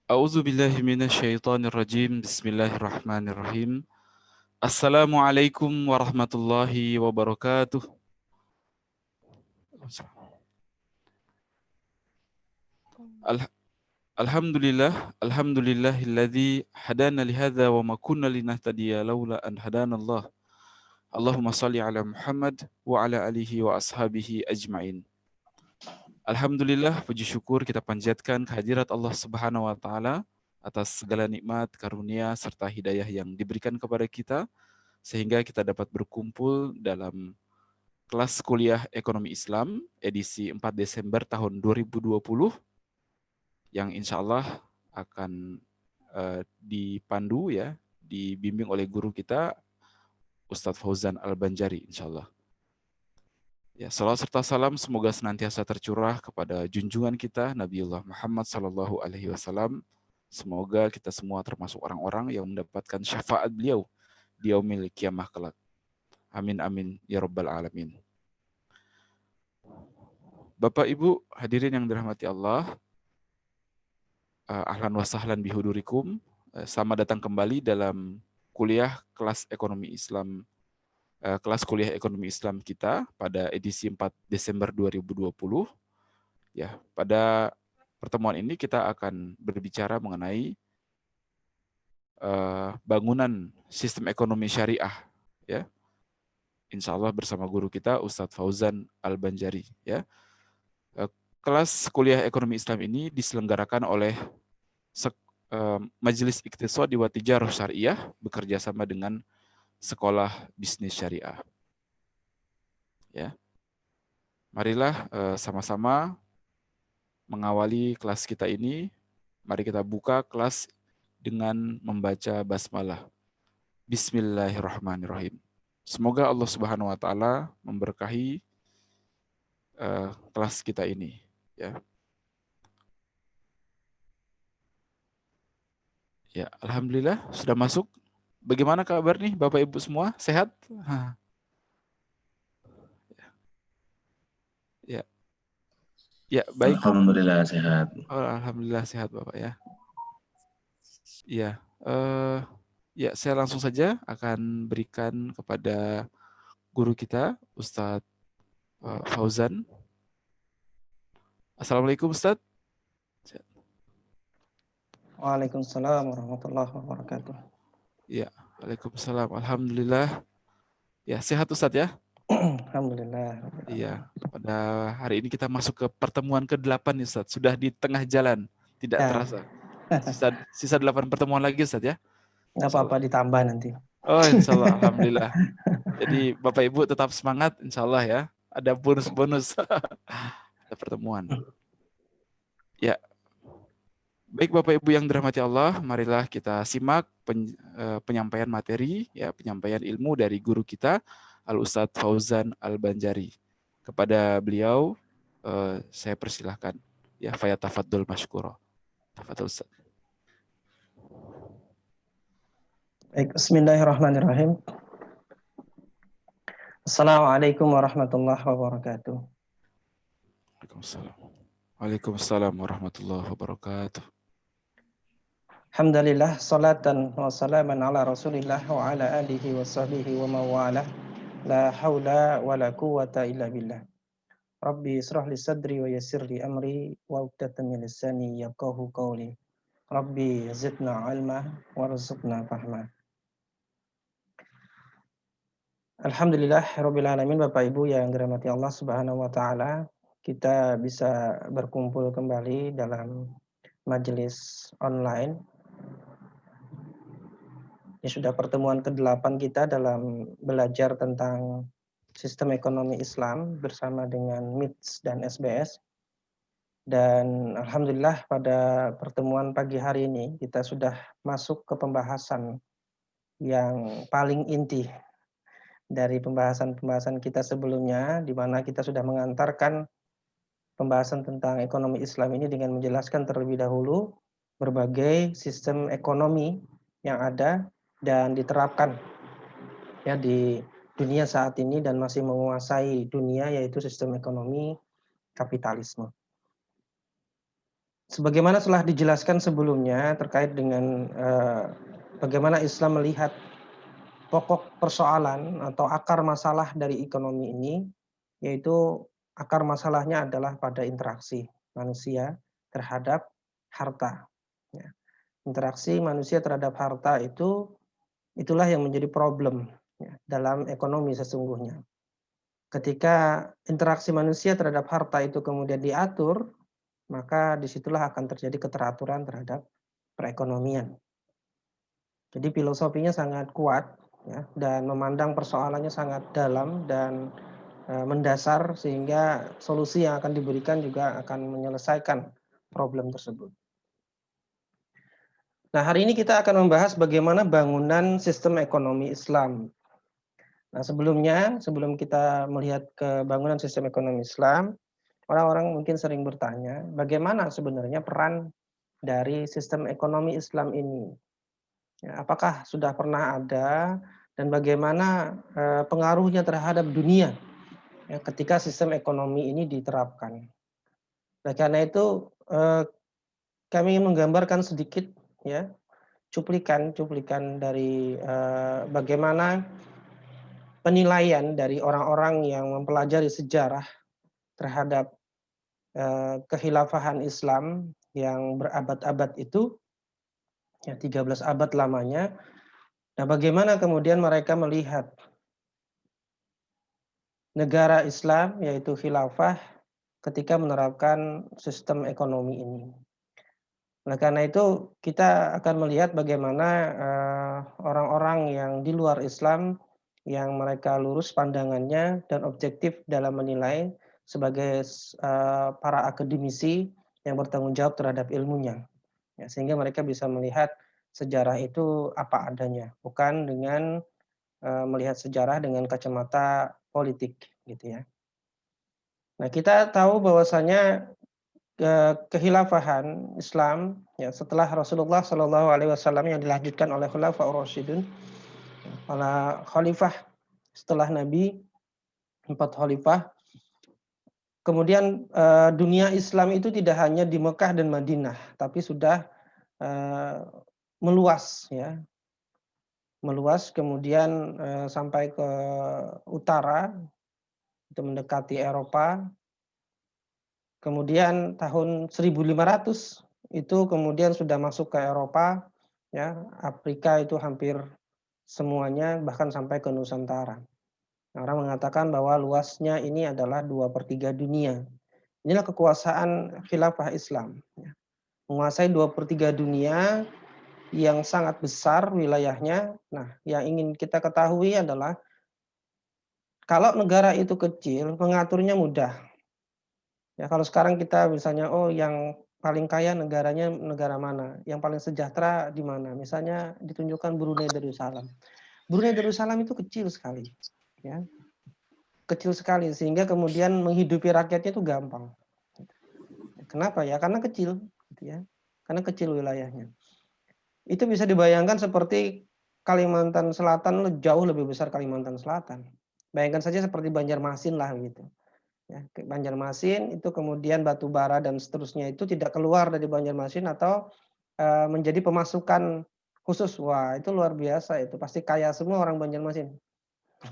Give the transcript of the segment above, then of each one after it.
A'udzu billahi minasyaitonir rajim. Bismillahirrahmanirrahim. Assalamualaikum warahmatullahi wabarakatuh. Al- Alhamdulillahilladzi hadana lihadza wa ma kunna linahtadiya laula an hadanallah. Allahumma shalli ala Muhammad wa ala alihi wa ashabihi ajmain. Alhamdulillah, puji syukur kita panjatkan kehadirat Allah Subhanahu wa taala atas segala nikmat, karunia serta hidayah yang diberikan kepada kita sehingga kita dapat berkumpul dalam kelas kuliah Ekonomi Islam edisi 4 Desember tahun 2020 yang insya Allah akan dipandu ya, dibimbing oleh guru kita Ustadz Fauzan Al-Banjari insya Allah. Ya, salawat serta salam semoga senantiasa tercurah kepada junjungan kita Nabiullah Muhammad sallallahu alaihi wasallam. Semoga kita semua termasuk orang-orang yang mendapatkan syafaat beliau di yaumil kiamah kelak. Amin amin ya rabbal alamin. Bapak Ibu hadirin yang dirahmati Allah, ahlan wa sahlan bihudurikum. Selamat datang kembali dalam kuliah kelas ekonomi Islam, kelas kuliah ekonomi Islam kita pada edisi 4 Desember 2020. Ya, pada pertemuan ini kita akan berbicara mengenai bangunan sistem ekonomi syariah, ya. Insya Allah bersama guru kita Ustadz Fauzan Al-Banjari, ya. Kelas kuliah ekonomi Islam ini diselenggarakan oleh Majelis Iqtisadi wa Tijarah Syariah bekerja sama dengan Sekolah Bisnis Syariah. Ya. Marilah sama-sama mengawali kelas kita ini. Mari kita buka kelas dengan membaca basmalah. Bismillahirrahmanirrahim. Semoga Allah Subhanahu wa taala memberkahi kelas kita ini, ya. Ya, alhamdulillah sudah masuk. Bagaimana kabar nih Bapak Ibu semua? Sehat? Ya. Ya, baik. Alhamdulillah sehat. Oh, alhamdulillah sehat Bapak ya. Ya, ya saya langsung saja akan berikan kepada guru kita Ustadz Fauzan. Assalamualaikum Ustadz. Waalaikumsalam warahmatullahi wabarakatuh. Ya, waalaikumsalam. Alhamdulillah. Ya, sehat Ustadz ya? Alhamdulillah. Iya, pada hari ini kita masuk ke pertemuan ke-8 nih Ustadz. Sudah di tengah jalan, tidak terasa. Sisa 8 pertemuan lagi Ustadz ya? Nggak apa-apa, ditambah nanti. Oh, insya Allah, alhamdulillah. Jadi Bapak Ibu tetap semangat, insya Allah ya. Ada bonus-bonus. Ada pertemuan. Ya, baik Bapak Ibu yang dirahmati Allah, marilah kita simak penyampaian materi, ya, penyampaian ilmu dari guru kita Al-Ustadz Fauzan Al-Banjari. Kepada beliau saya persilahkan, ya, fayatafaddal masykura. Tafadhol Ustaz. Baik, bismillahirrahmanirrahim. Assalamualaikum warahmatullahi wabarakatuh. Waalaikumsalam. Waalaikumsalam warahmatullahi wabarakatuh. Alhamdulillah, salatan wa salaman ala rasulillah wa ala alihi wa sahbihi wa mawalah. La hawla wa la quwata illa billah. Rabbi israh li sadri wa yassir li amri wa uqdatan min lisani yafqahu qawli. Rabbi zidna ilma warzuqna fahma. Alhamdulillah rabbil alamin. Bapak Ibu yang dirahmati Allah Subhanahu wa taala, kita bisa berkumpul kembali dalam majelis online. Ini sudah pertemuan ke-8 kita dalam belajar tentang sistem ekonomi Islam bersama dengan MITS dan SBS. Dan alhamdulillah pada pertemuan pagi hari ini kita sudah masuk ke pembahasan yang paling inti dari pembahasan-pembahasan kita sebelumnya, di mana kita sudah mengantarkan pembahasan tentang ekonomi Islam ini dengan menjelaskan terlebih dahulu berbagai sistem ekonomi yang ada dan diterapkan ya di dunia saat ini dan masih menguasai dunia, yaitu sistem ekonomi kapitalisme. Sebagaimana telah dijelaskan sebelumnya terkait dengan bagaimana Islam melihat pokok persoalan atau akar masalah dari ekonomi ini, yaitu akar masalahnya adalah pada interaksi manusia terhadap harta. Ya. Interaksi manusia terhadap harta itulah yang menjadi problem ya, dalam ekonomi sesungguhnya. Ketika interaksi manusia terhadap harta itu kemudian diatur, maka disitulah akan terjadi keteraturan terhadap perekonomian. Jadi filosofinya sangat kuat ya, dan memandang persoalannya sangat dalam dan mendasar, sehingga solusi yang akan diberikan juga akan menyelesaikan problem tersebut. Nah, hari ini kita akan membahas bagaimana bangunan sistem ekonomi Islam. Nah, sebelum kita melihat ke bangunan sistem ekonomi Islam, orang-orang mungkin sering bertanya, bagaimana sebenarnya peran dari sistem ekonomi Islam ini? Ya, apakah sudah pernah ada dan bagaimana pengaruhnya terhadap dunia ya, ketika sistem ekonomi ini diterapkan? Oleh karena itu, kami ingin menggambarkan sedikit ya, cuplikan dari bagaimana penilaian dari orang-orang yang mempelajari sejarah terhadap kekhilafahan Islam yang berabad-abad itu, ya 13 abad lamanya. Nah, bagaimana kemudian mereka melihat negara Islam, yaitu khilafah, ketika menerapkan sistem ekonomi ini. Oleh karena itu, kita akan melihat bagaimana orang-orang yang di luar Islam, yang mereka lurus pandangannya dan objektif dalam menilai sebagai para akademisi yang bertanggung jawab terhadap ilmunya. Ya, sehingga mereka bisa melihat sejarah itu apa adanya, bukan dengan melihat sejarah dengan kacamata politik, gitu ya. Nah, kita tahu bahwasanya kekhilafahan Islam ya setelah Rasulullah Shallallahu Alaihi Wasallam yang dilanjutkan oleh Khulafaur Rasyidun, para khalifah setelah Nabi, 4 khalifah. Kemudian dunia Islam itu tidak hanya di Mekah dan Madinah, tapi sudah meluas ya, meluas kemudian sampai ke utara, itu mendekati Eropa. Kemudian tahun 1500 itu kemudian sudah masuk ke Eropa, ya, Afrika itu hampir semuanya, bahkan sampai ke Nusantara. Nah, orang mengatakan bahwa luasnya ini adalah 2/3 dunia. Inilah kekuasaan khilafah Islam, ya. Menguasai 2/3 dunia yang sangat besar wilayahnya. Nah, yang ingin kita ketahui adalah kalau negara itu kecil, mengaturnya mudah. Ya, kalau sekarang kita misalnya, oh yang paling kaya negaranya negara mana, yang paling sejahtera di mana, misalnya ditunjukkan Brunei Darussalam. Brunei Darussalam itu kecil sekali, ya, kecil sekali, sehingga kemudian menghidupi rakyatnya itu gampang. Kenapa ya? Karena kecil, gitu ya, karena kecil wilayahnya. Itu bisa dibayangkan seperti Kalimantan Selatan jauh lebih besar Kalimantan Selatan. Bayangkan saja seperti Banjarmasin lah gitu. Ya, Banjarmasin itu kemudian batu bara dan seterusnya itu tidak keluar dari Banjarmasin atau menjadi pemasukan khusus. Wah, itu luar biasa itu. Pasti kaya semua orang Banjarmasin,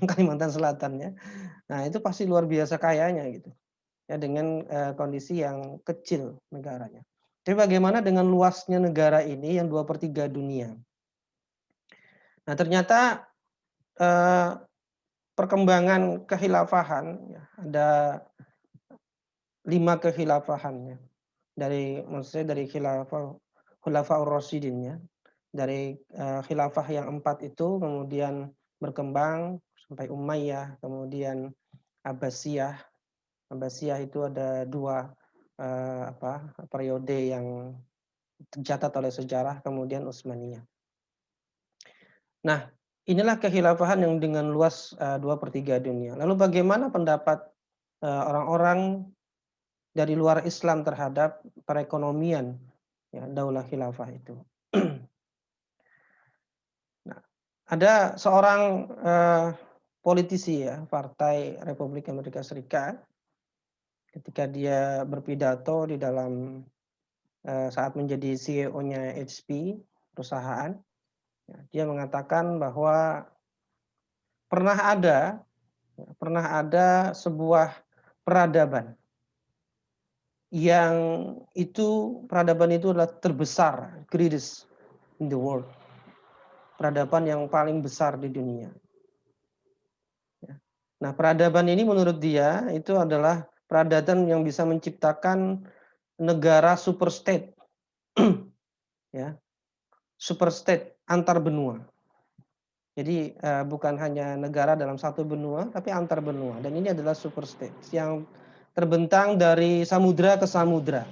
Kalimantan Selatan ya. Nah, itu pasti luar biasa kayanya gitu. Ya, dengan kondisi yang kecil negaranya. Tapi bagaimana dengan luasnya negara ini yang 2/3 dunia? Nah, ternyata perkembangan kekhilafahan ya, ada 5 kekhilafahan ya. Maksudnya dari Khulafaur Rasyidin ya. Dari khilafah yang 4 itu kemudian berkembang sampai Umayyah, kemudian Abbasiyah. Abbasiyah itu ada 2 periode yang tercatat oleh sejarah, kemudian Utsmaniyah. Nah, inilah kekhilafahan yang dengan luas 2/3 dunia. Lalu bagaimana pendapat orang-orang dari luar Islam terhadap perekonomian ya, daulah khilafah itu? Nah, ada seorang politisi ya, Partai Republik Amerika Serikat, ketika dia berpidato di dalam saat menjadi CEO-nya HP perusahaan, ya, dia mengatakan bahwa pernah ada sebuah peradaban yang peradaban itu adalah terbesar, greatest in the world, peradaban yang paling besar di dunia. Nah, peradaban ini menurut dia itu adalah peradaban yang bisa menciptakan negara super state, ya, super state antar benua. Jadi bukan hanya negara dalam satu benua, tapi antar benua. Dan ini adalah super state yang terbentang dari samudra ke samudra,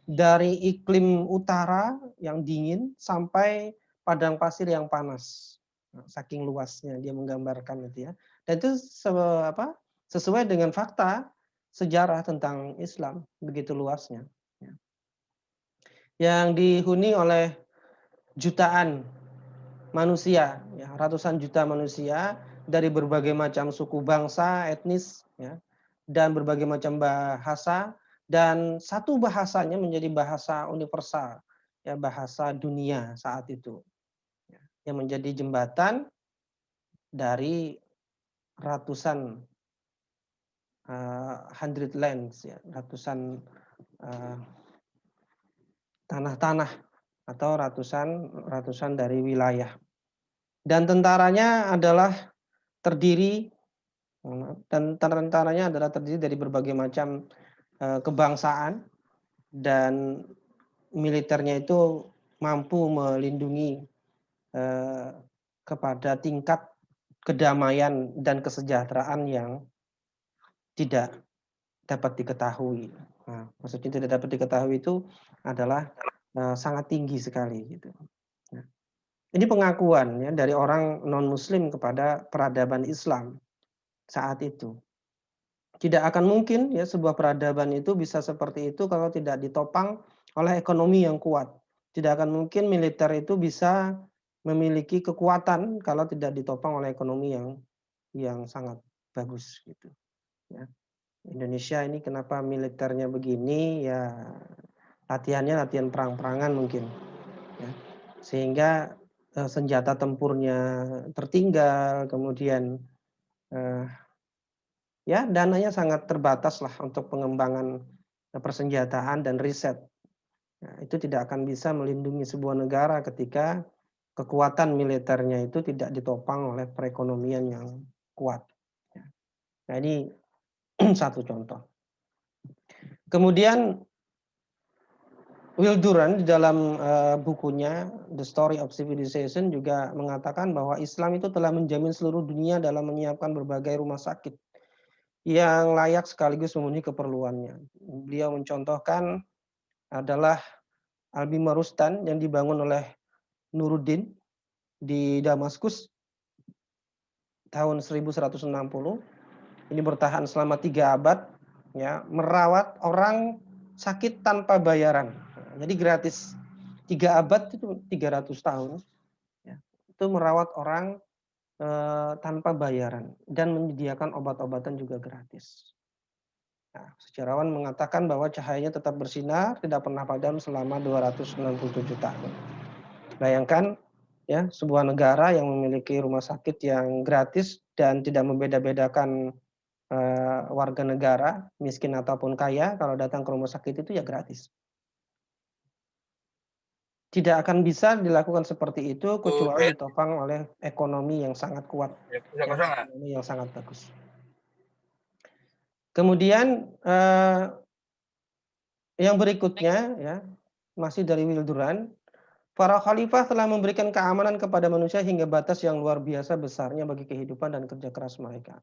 dari iklim utara yang dingin sampai padang pasir yang panas. Nah, saking luasnya dia menggambarkan itu ya. Dan itu sesuai dengan fakta sejarah tentang Islam, begitu luasnya. Yang dihuni oleh jutaan manusia, ya, ratusan juta manusia dari berbagai macam suku bangsa, etnis, ya, dan berbagai macam bahasa, dan satu bahasanya menjadi bahasa universal, ya, bahasa dunia saat itu, ya, yang menjadi jembatan dari ratusan hundred lands, ya, ratusan tanah-tanah atau ratusan dari wilayah. Dan tentaranya adalah terdiri dari berbagai macam kebangsaan, dan militernya itu mampu melindungi kepada tingkat kedamaian dan kesejahteraan yang tidak dapat diketahui. Nah, maksudnya tidak dapat diketahui itu adalah sangat tinggi sekali gitu. Nah, ini pengakuan ya dari orang non-Muslim kepada peradaban Islam saat itu. Tidak akan mungkin ya sebuah peradaban itu bisa seperti itu kalau tidak ditopang oleh ekonomi yang kuat. Tidak akan mungkin militer itu bisa memiliki kekuatan kalau tidak ditopang oleh ekonomi yang sangat bagus gitu. Ya. Indonesia ini kenapa militernya begini ya, latihannya latihan perang-perangan mungkin. Ya. Sehingga senjata tempurnya tertinggal, kemudian ya dananya sangat terbatas lah untuk pengembangan persenjataan dan riset. Nah, itu tidak akan bisa melindungi sebuah negara ketika kekuatan militernya itu tidak ditopang oleh perekonomian yang kuat. Nah, ini satu contoh. Kemudian Will Durant di dalam bukunya The Story of Civilization juga mengatakan bahwa Islam itu telah menjamin seluruh dunia dalam menyiapkan berbagai rumah sakit yang layak sekaligus memenuhi keperluannya. Beliau mencontohkan adalah Al-Bima Rustan yang dibangun oleh Nuruddin di Damaskus tahun 1160. Ini bertahan selama 3 abad, ya, merawat orang sakit tanpa bayaran. Jadi gratis. 3 abad itu 300 tahun. Ya, itu merawat orang tanpa bayaran dan menyediakan obat-obatan juga gratis. Nah, sejarawan mengatakan bahwa cahayanya tetap bersinar, tidak pernah padam selama 267 tahun. Bayangkan ya, sebuah negara yang memiliki rumah sakit yang gratis dan tidak membeda-bedakan warga negara, miskin ataupun kaya, kalau datang ke rumah sakit itu ya gratis. Tidak akan bisa dilakukan seperti itu kecuali ditopang oleh ekonomi yang sangat kuat, ya, ekonomi yang sangat bagus. Kemudian yang berikutnya ya, masih dari Will Durant, para khalifah telah memberikan keamanan kepada manusia hingga batas yang luar biasa besarnya bagi kehidupan dan kerja keras mereka.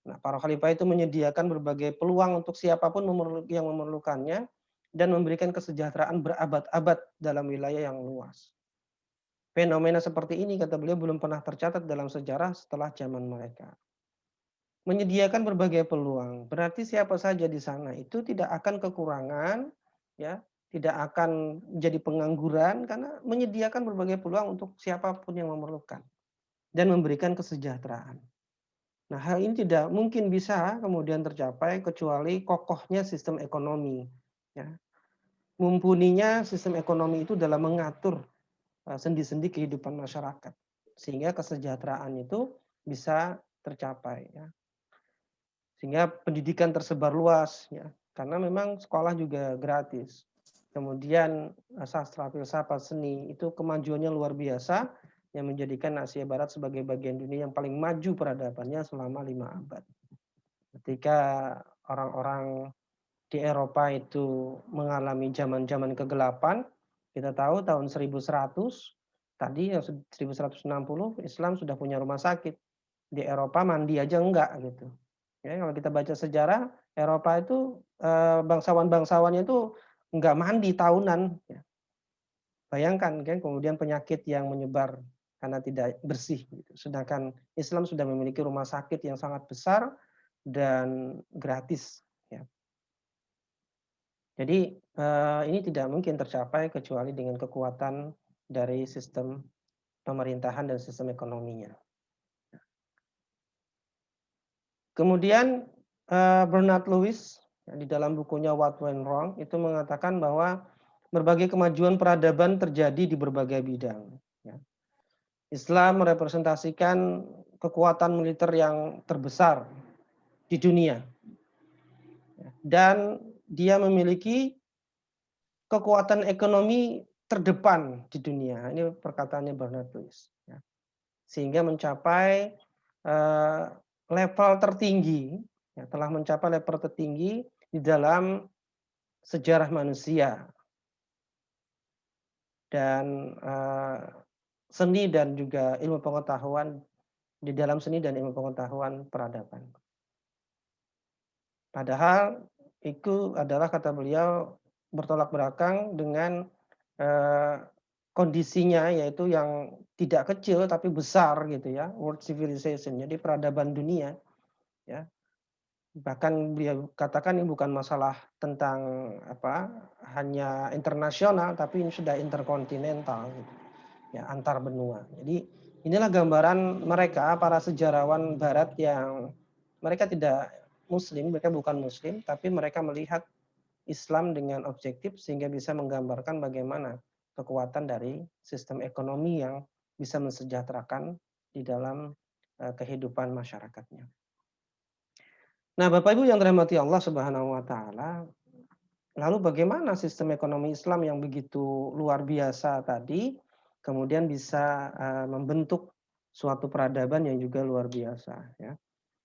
Nah, para khalifah itu menyediakan berbagai peluang untuk siapapun yang memerlukannya dan memberikan kesejahteraan berabad-abad dalam wilayah yang luas. Fenomena seperti ini, kata beliau, belum pernah tercatat dalam sejarah setelah zaman mereka. Menyediakan berbagai peluang, berarti siapa saja di sana itu tidak akan kekurangan, ya, tidak akan jadi pengangguran karena menyediakan berbagai peluang untuk siapapun yang memerlukan dan memberikan kesejahteraan. Nah, hal ini tidak mungkin bisa kemudian tercapai kecuali kokohnya sistem ekonomi, ya. Mumpuninya sistem ekonomi itu dalam mengatur sendi-sendi kehidupan masyarakat, sehingga kesejahteraan itu bisa tercapai, ya. Sehingga pendidikan tersebar luas, ya, karena memang sekolah juga gratis. Kemudian sastra, filsafat, seni itu kemajuannya luar biasa yang menjadikan Asia Barat sebagai bagian dunia yang paling maju peradabannya selama 5 abad. Ketika orang-orang di Eropa itu mengalami zaman-zaman kegelapan, kita tahu tahun 1100 tadi yang 1160 Islam sudah punya rumah sakit. Di Eropa mandi aja enggak gitu. Ya, kalau kita baca sejarah Eropa itu bangsawan-bangsawannya itu enggak mandi tahunan. Ya. Bayangkan kan kemudian penyakit yang menyebar karena tidak bersih. Gitu. Sedangkan Islam sudah memiliki rumah sakit yang sangat besar dan gratis. Ya. Jadi ini tidak mungkin tercapai kecuali dengan kekuatan dari sistem pemerintahan dan sistem ekonominya. Kemudian Bernard Lewis di dalam bukunya What Went Wrong itu mengatakan bahwa berbagai kemajuan peradaban terjadi di berbagai bidang. Ya. Islam merepresentasikan kekuatan militer yang terbesar di dunia. Ya. Dan dia memiliki kekuatan ekonomi terdepan di dunia. Ini perkataannya Bernard Lewis. Ya. Sehingga mencapai level tertinggi, ya, telah mencapai level tertinggi di dalam sejarah manusia. Dan seni dan juga ilmu pengetahuan, di dalam seni dan ilmu pengetahuan peradaban. Padahal itu adalah, kata beliau, bertolak belakang dengan kondisinya, yaitu yang tidak kecil tapi besar gitu ya, world civilization, jadi peradaban dunia, ya. Bahkan beliau katakan ini bukan masalah tentang hanya internasional, tapi ini sudah interkontinental gitu, ya, antar benua. Jadi inilah gambaran mereka, para sejarawan barat yang mereka tidak muslim, mereka bukan muslim, tapi mereka melihat Islam dengan objektif sehingga bisa menggambarkan bagaimana kekuatan dari sistem ekonomi yang bisa mensejahterakan di dalam kehidupan masyarakatnya. Nah, Bapak Ibu yang dirahmati Allah Subhanahu wa taala, lalu bagaimana sistem ekonomi Islam yang begitu luar biasa tadi kemudian bisa membentuk suatu peradaban yang juga luar biasa, ya.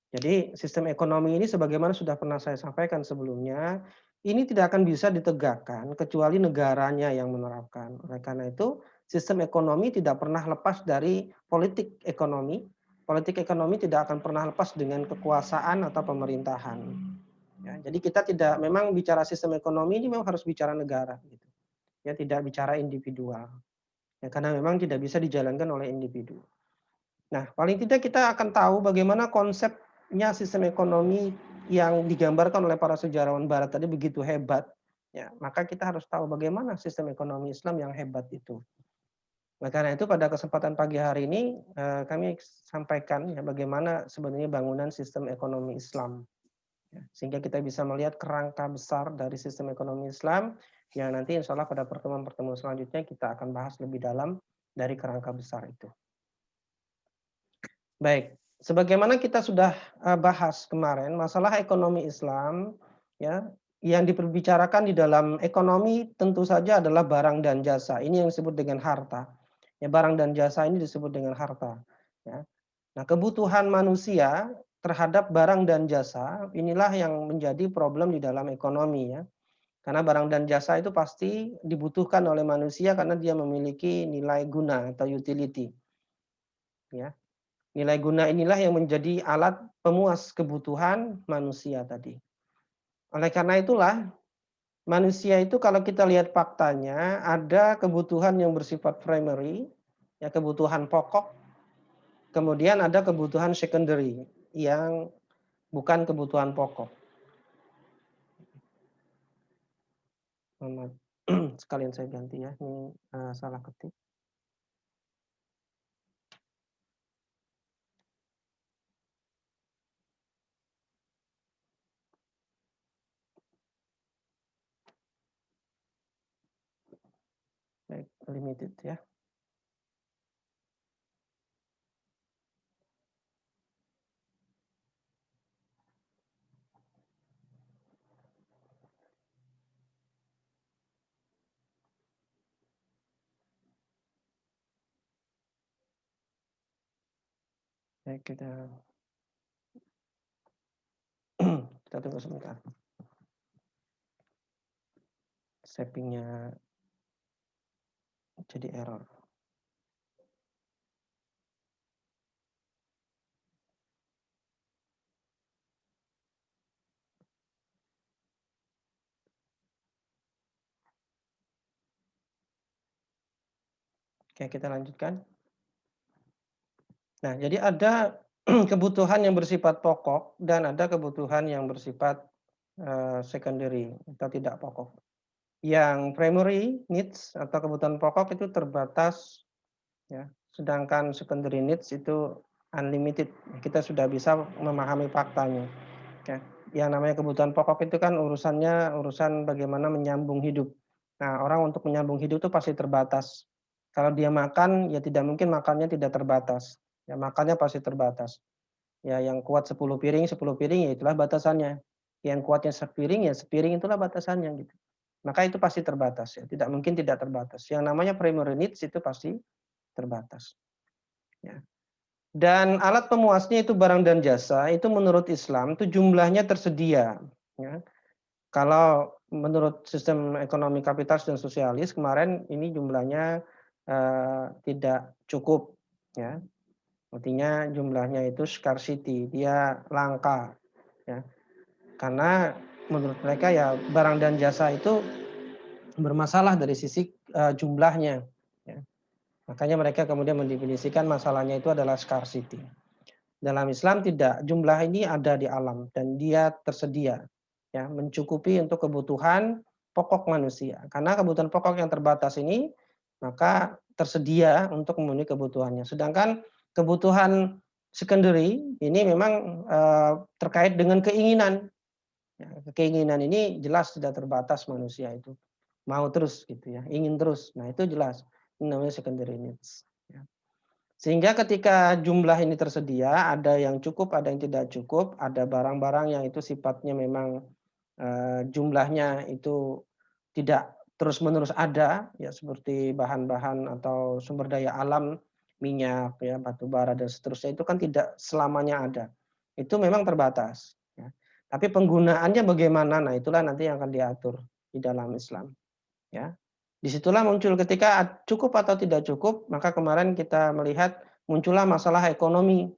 Jadi sistem ekonomi ini sebagaimana sudah pernah saya sampaikan sebelumnya, ini tidak akan bisa ditegakkan kecuali negaranya yang menerapkan. Oleh karena itu, sistem ekonomi tidak pernah lepas dari politik ekonomi. Politik ekonomi tidak akan pernah lepas dengan kekuasaan atau pemerintahan. Ya, jadi kita tidak memang bicara sistem ekonomi ini memang harus bicara negara, gitu. Ya, tidak bicara individual. Ya, karena memang tidak bisa dijalankan oleh individu. Nah, paling tidak kita akan tahu bagaimana konsepnya sistem ekonomi yang digambarkan oleh para sejarawan barat tadi begitu hebat. Ya, maka kita harus tahu bagaimana sistem ekonomi Islam yang hebat itu. Nah, karena itu pada kesempatan pagi hari ini kami sampaikan ya bagaimana sebenarnya bangunan sistem ekonomi Islam. Ya, sehingga kita bisa melihat kerangka besar dari sistem ekonomi Islam yang nanti insya Allah pada pertemuan-pertemuan selanjutnya kita akan bahas lebih dalam dari kerangka besar itu. Baik, sebagaimana kita sudah bahas kemarin, masalah ekonomi Islam, ya, yang diperbicarakan di dalam ekonomi tentu saja adalah barang dan jasa. Ini yang disebut dengan harta. Ya, barang dan jasa ini disebut dengan harta. Ya. Nah, kebutuhan manusia terhadap barang dan jasa inilah yang menjadi problem di dalam ekonomi, ya. Karena barang dan jasa itu pasti dibutuhkan oleh manusia karena dia memiliki nilai guna atau utility. Ya. Nilai guna inilah yang menjadi alat pemuas kebutuhan manusia tadi. Oleh karena itulah, manusia itu kalau kita lihat faktanya, ada kebutuhan yang bersifat primary, ya kebutuhan pokok, kemudian ada kebutuhan secondary yang bukan kebutuhan pokok. Sekalian saya ganti ya, ini salah ketik. Baik, limited ya. Baik, kita tunggu sebentar. Savingnya jadi error. Oke, kita lanjutkan. Nah, jadi ada kebutuhan yang bersifat pokok dan ada kebutuhan yang bersifat secondary atau tidak pokok. Yang primary needs atau kebutuhan pokok itu terbatas, ya. Sedangkan secondary needs itu unlimited. Kita sudah bisa memahami faktanya. Ya. Yang namanya kebutuhan pokok itu kan urusan bagaimana menyambung hidup. Nah, orang untuk menyambung hidup itu pasti terbatas. Kalau dia makan, ya tidak mungkin makannya tidak terbatas. Ya, makannya pasti terbatas. Ya, yang kuat 10 piring, 10 piring, ya itulah batasannya. Yang kuatnya sepiring, ya sepiring itulah batasannya gitu. Maka itu pasti terbatas ya, tidak mungkin tidak terbatas. Yang namanya primary needs itu pasti terbatas. Ya. Dan alat pemuasnya itu barang dan jasa, itu menurut Islam itu jumlahnya tersedia. Ya. Kalau menurut sistem ekonomi kapitalis dan sosialis kemarin ini jumlahnya tidak cukup. Ya. Artinya jumlahnya itu scarcity, dia langka. Ya. Karena menurut mereka ya barang dan jasa itu bermasalah dari sisi jumlahnya. Ya. Makanya mereka kemudian mendefinisikan masalahnya itu adalah scarcity. Dalam Islam tidak, jumlah ini ada di alam dan dia tersedia, ya, mencukupi untuk kebutuhan pokok manusia. Karena kebutuhan pokok yang terbatas ini maka tersedia untuk memenuhi kebutuhannya. Sedangkan kebutuhan secondary ini memang terkait dengan keinginan. Ya, keinginan ini jelas tidak terbatas manusia itu. Mau terus gitu ya, ingin terus. Nah, itu jelas. Ini namanya secondary needs. Ya. Sehingga ketika jumlah ini tersedia, ada yang cukup, ada yang tidak cukup, ada barang-barang yang itu sifatnya memang jumlahnya itu tidak terus-menerus ada, ya seperti bahan-bahan atau sumber daya alam, minyak, ya batu bara dan seterusnya itu kan tidak selamanya ada. Itu memang terbatas. Ya. Tapi penggunaannya bagaimana? Nah, itulah nanti yang akan diatur di dalam Islam. Ya. Disitulah muncul ketika cukup atau tidak cukup, maka kemarin kita melihat muncullah masalah ekonomi.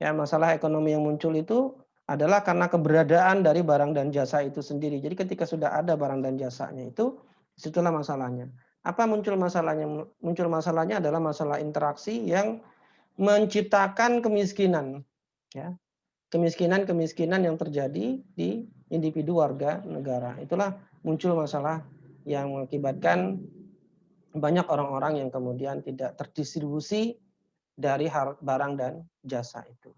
Ya, masalah ekonomi yang muncul itu adalah karena keberadaan dari barang dan jasa itu sendiri. Jadi ketika sudah ada barang dan jasanya itu, disitulah masalahnya. Apa muncul masalahnya? Muncul masalahnya adalah masalah interaksi yang menciptakan kemiskinan. Ya, kemiskinan yang terjadi di individu warga negara. Itulah muncul masalah yang mengakibatkan banyak orang-orang yang kemudian tidak terdistribusi dari barang dan jasa itu.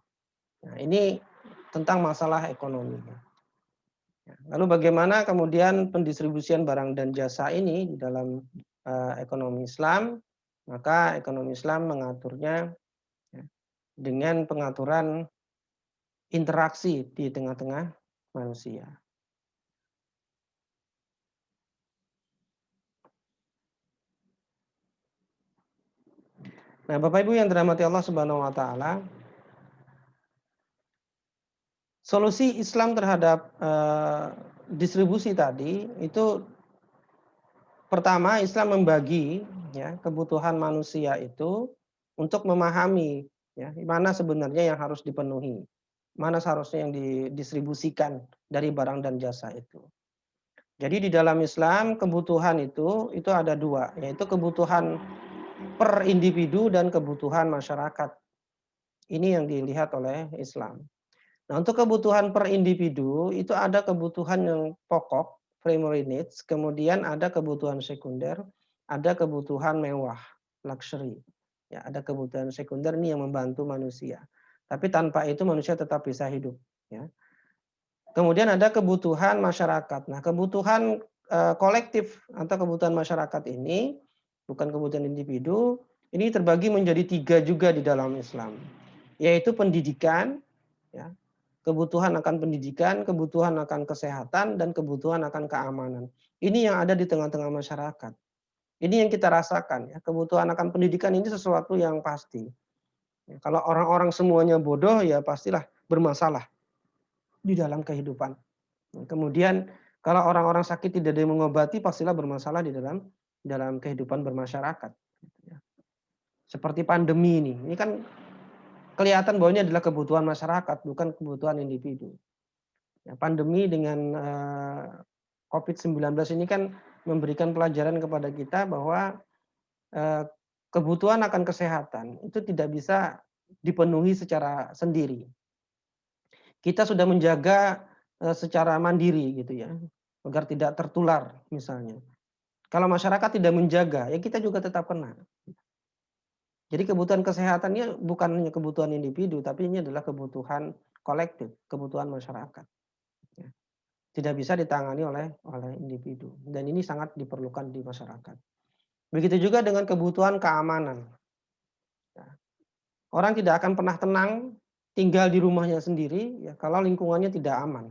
Nah, ini tentang masalah ekonomi. Lalu bagaimana kemudian pendistribusian barang dan jasa ini di dalam ekonomi Islam? Maka ekonomi Islam mengaturnya ya, dengan pengaturan interaksi di tengah-tengah manusia. Nah, Bapak Ibu yang dirahmati Allah Subhanahu wa taala, solusi Islam terhadap distribusi tadi itu pertama Islam membagi ya kebutuhan manusia itu untuk memahami ya mana sebenarnya yang harus dipenuhi, mana seharusnya yang didistribusikan dari barang dan jasa itu. Jadi di dalam Islam kebutuhan itu ada dua, yaitu kebutuhan per individu dan kebutuhan masyarakat. Ini yang dilihat oleh Islam. Nah, untuk kebutuhan per individu itu ada kebutuhan yang pokok, primary needs, kemudian ada kebutuhan sekunder, ada kebutuhan mewah, luxury. Ya, ada kebutuhan sekunder ini yang membantu manusia. Tapi tanpa itu manusia tetap bisa hidup, ya. Kemudian ada kebutuhan masyarakat. Nah, kebutuhan kolektif atau kebutuhan masyarakat ini bukan kebutuhan individu, ini terbagi menjadi 3 juga di dalam Islam, yaitu pendidikan, ya, kebutuhan akan pendidikan, kebutuhan akan kesehatan, dan kebutuhan akan keamanan. Ini yang ada di tengah-tengah masyarakat. Ini yang kita rasakan, ya, kebutuhan akan pendidikan ini sesuatu yang pasti. Ya, kalau orang-orang semuanya bodoh, ya pastilah bermasalah di dalam kehidupan. Kemudian kalau orang-orang sakit tidak ada yang mengobati, pastilah bermasalah di dalam kehidupan bermasyarakat. Seperti pandemi ini kan kelihatan bahwa ini adalah kebutuhan masyarakat, bukan kebutuhan individu. Ya, pandemi dengan COVID-19 ini kan memberikan pelajaran kepada kita bahwa kebutuhan akan kesehatan itu tidak bisa dipenuhi secara sendiri. Kita sudah menjaga secara mandiri gitu ya, agar tidak tertular misalnya. Kalau masyarakat tidak menjaga, ya kita juga tetap kena. Jadi kebutuhan kesehatannya bukan hanya kebutuhan individu, tapi ini adalah kebutuhan kolektif, kebutuhan masyarakat. Ya. Tidak bisa ditangani oleh individu, dan ini sangat diperlukan di masyarakat. Begitu juga dengan kebutuhan keamanan. Ya. Orang tidak akan pernah tenang tinggal di rumahnya sendiri ya kalau lingkungannya tidak aman.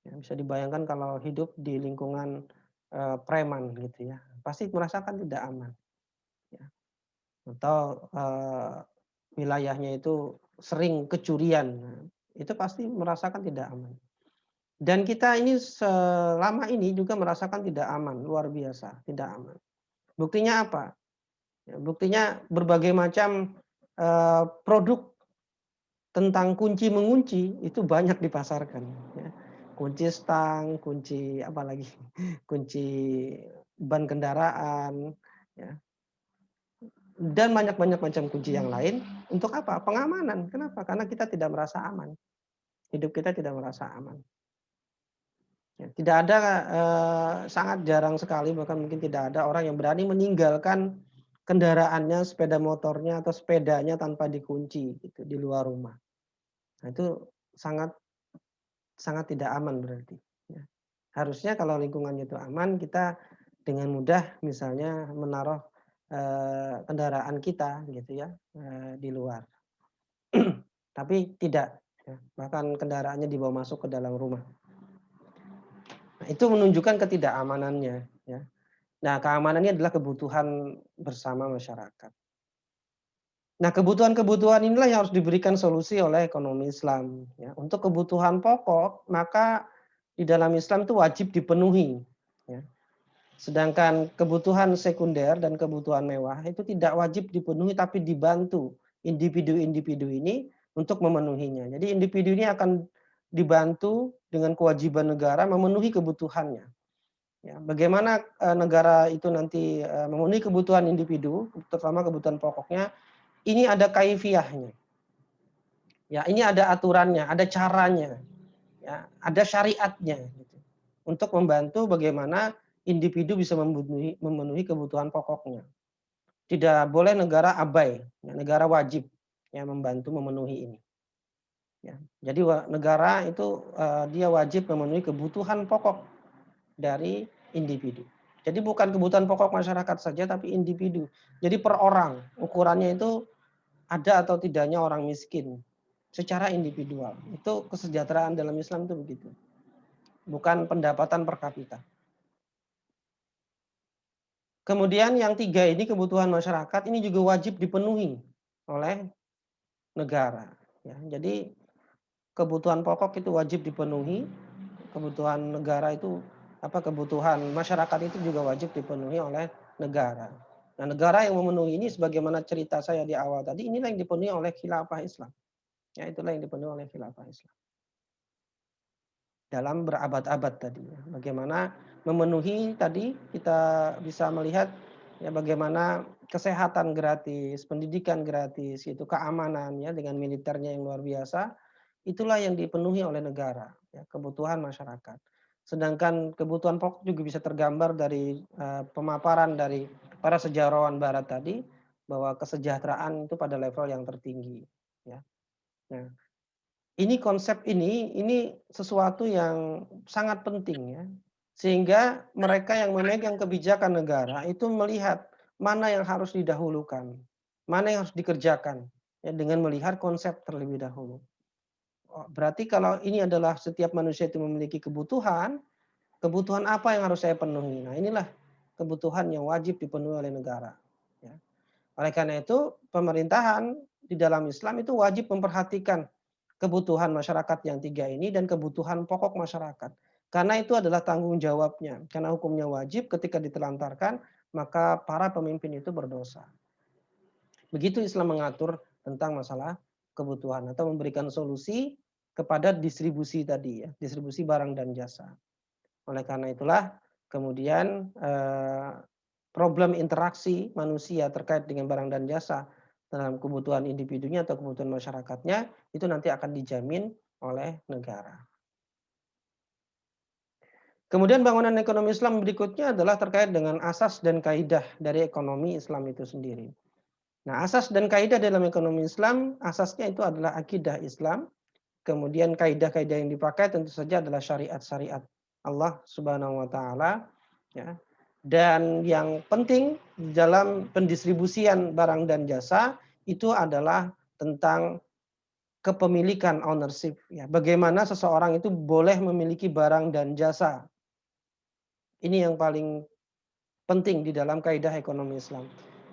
Ya, bisa dibayangkan kalau hidup di lingkungan preman gitu ya, pasti merasakan tidak aman. Ya. Atau wilayahnya itu sering kecurian, itu pasti merasakan tidak aman. Dan kita ini selama ini juga merasakan tidak aman, luar biasa, tidak aman. Buktinya apa? Ya, buktinya berbagai macam produk tentang kunci mengunci itu banyak dipasarkan. Ya. Kunci stang, kunci apa lagi, kunci ban kendaraan, ya. Dan banyak macam kunci yang lain. Untuk apa? Pengamanan. Kenapa? Karena kita tidak merasa aman. Hidup kita tidak merasa aman. Ya, tidak ada, sangat jarang sekali, bahkan mungkin tidak ada orang yang berani meninggalkan kendaraannya, sepeda motornya atau sepedanya tanpa dikunci gitu di luar rumah. Nah, itu sangat sangat tidak aman berarti, ya. Harusnya kalau lingkungannya itu aman, kita dengan mudah misalnya menaruh kendaraan kita gitu ya, di luar. Tapi tidak, ya, bahkan kendaraannya dibawa masuk ke dalam rumah. Nah, itu menunjukkan ketidakamanannya, ya. Nah, keamanannya adalah kebutuhan bersama masyarakat. Nah, kebutuhan-kebutuhan inilah yang harus diberikan solusi oleh ekonomi Islam, ya. Untuk kebutuhan pokok, maka di dalam Islam itu wajib dipenuhi, ya. Sedangkan kebutuhan sekunder dan kebutuhan mewah itu tidak wajib dipenuhi, tapi dibantu individu-individu ini untuk memenuhinya. Jadi individu ini akan dibantu dengan kewajiban negara memenuhi kebutuhannya. Ya, bagaimana negara itu nanti memenuhi kebutuhan individu, terutama kebutuhan pokoknya, ini ada kaifiahnya. Ya, ini ada aturannya, ada caranya, ya, ada syariatnya gitu. Untuk membantu bagaimana individu bisa memenuhi kebutuhan pokoknya. Tidak boleh negara abai, ya, negara wajib ya membantu memenuhi ini. Ya, jadi negara itu dia wajib memenuhi kebutuhan pokok dari individu. Jadi bukan kebutuhan pokok masyarakat saja, tapi individu. Jadi per orang, ukurannya itu ada atau tidaknya orang miskin secara individual. Itu kesejahteraan dalam Islam itu begitu. Bukan pendapatan per kapita. Kemudian yang 3 ini kebutuhan masyarakat ini juga wajib dipenuhi oleh negara. Ya, jadi kebutuhan pokok itu wajib dipenuhi, kebutuhan negara itu kebutuhan masyarakat itu juga wajib dipenuhi oleh negara. Nah, negara yang memenuhi ini sebagaimana cerita saya di awal tadi, inilah yang dipenuhi oleh khilafah Islam. Ya, itulah yang dipenuhi oleh khilafah Islam. Dalam berabad-abad tadi. Bagaimana memenuhi tadi kita bisa melihat ya bagaimana kesehatan gratis, pendidikan gratis, itu keamanan ya dengan militernya yang luar biasa, itulah yang dipenuhi oleh negara, ya, kebutuhan masyarakat. Sedangkan kebutuhan pokok juga bisa tergambar dari pemaparan dari para sejarawan barat tadi bahwa kesejahteraan itu pada level yang tertinggi, ya. Nah, ini konsep ini sesuatu yang sangat penting ya. Sehingga mereka yang memegang kebijakan negara itu melihat mana yang harus didahulukan, mana yang harus dikerjakan, ya, dengan melihat konsep terlebih dahulu. Oh, berarti kalau ini adalah setiap manusia itu memiliki kebutuhan, kebutuhan apa yang harus saya penuhi? Nah, inilah kebutuhan yang wajib dipenuhi oleh negara. Ya. Oleh karena itu, pemerintahan di dalam Islam itu wajib memperhatikan kebutuhan masyarakat yang tiga ini dan kebutuhan pokok masyarakat. Karena itu adalah tanggung jawabnya. Karena hukumnya wajib, ketika ditelantarkan, maka para pemimpin itu berdosa. Begitu Islam mengatur tentang masalah kebutuhan atau memberikan solusi kepada distribusi tadi, ya, distribusi barang dan jasa. Oleh karena itulah kemudian problem interaksi manusia terkait dengan barang dan jasa dalam kebutuhan individunya atau kebutuhan masyarakatnya itu nanti akan dijamin oleh negara. Kemudian bangunan ekonomi Islam berikutnya adalah terkait dengan asas dan kaidah dari ekonomi Islam itu sendiri. Nah, asas dan kaidah dalam ekonomi Islam, asasnya itu adalah akidah Islam. Kemudian kaidah-kaidah yang dipakai tentu saja adalah syariat-syariat Allah Subhanahu wa taala, ya. Dan yang penting dalam pendistribusian barang dan jasa itu adalah tentang kepemilikan, ownership, ya. Bagaimana seseorang itu boleh memiliki barang dan jasa. Ini yang paling penting di dalam kaidah ekonomi Islam,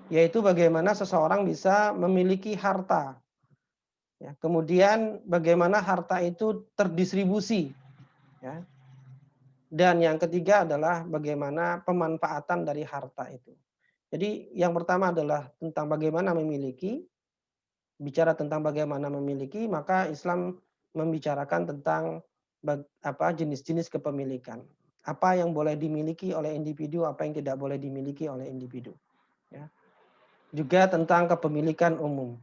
yaitu bagaimana seseorang bisa memiliki harta. Ya, kemudian bagaimana harta itu terdistribusi, ya. Dan yang ketiga adalah bagaimana pemanfaatan dari harta itu. Jadi yang pertama adalah tentang bagaimana memiliki, bicara tentang bagaimana memiliki, maka Islam membicarakan tentang jenis-jenis kepemilikan. Apa yang boleh dimiliki oleh individu, apa yang tidak boleh dimiliki oleh individu. Ya. Juga tentang kepemilikan umum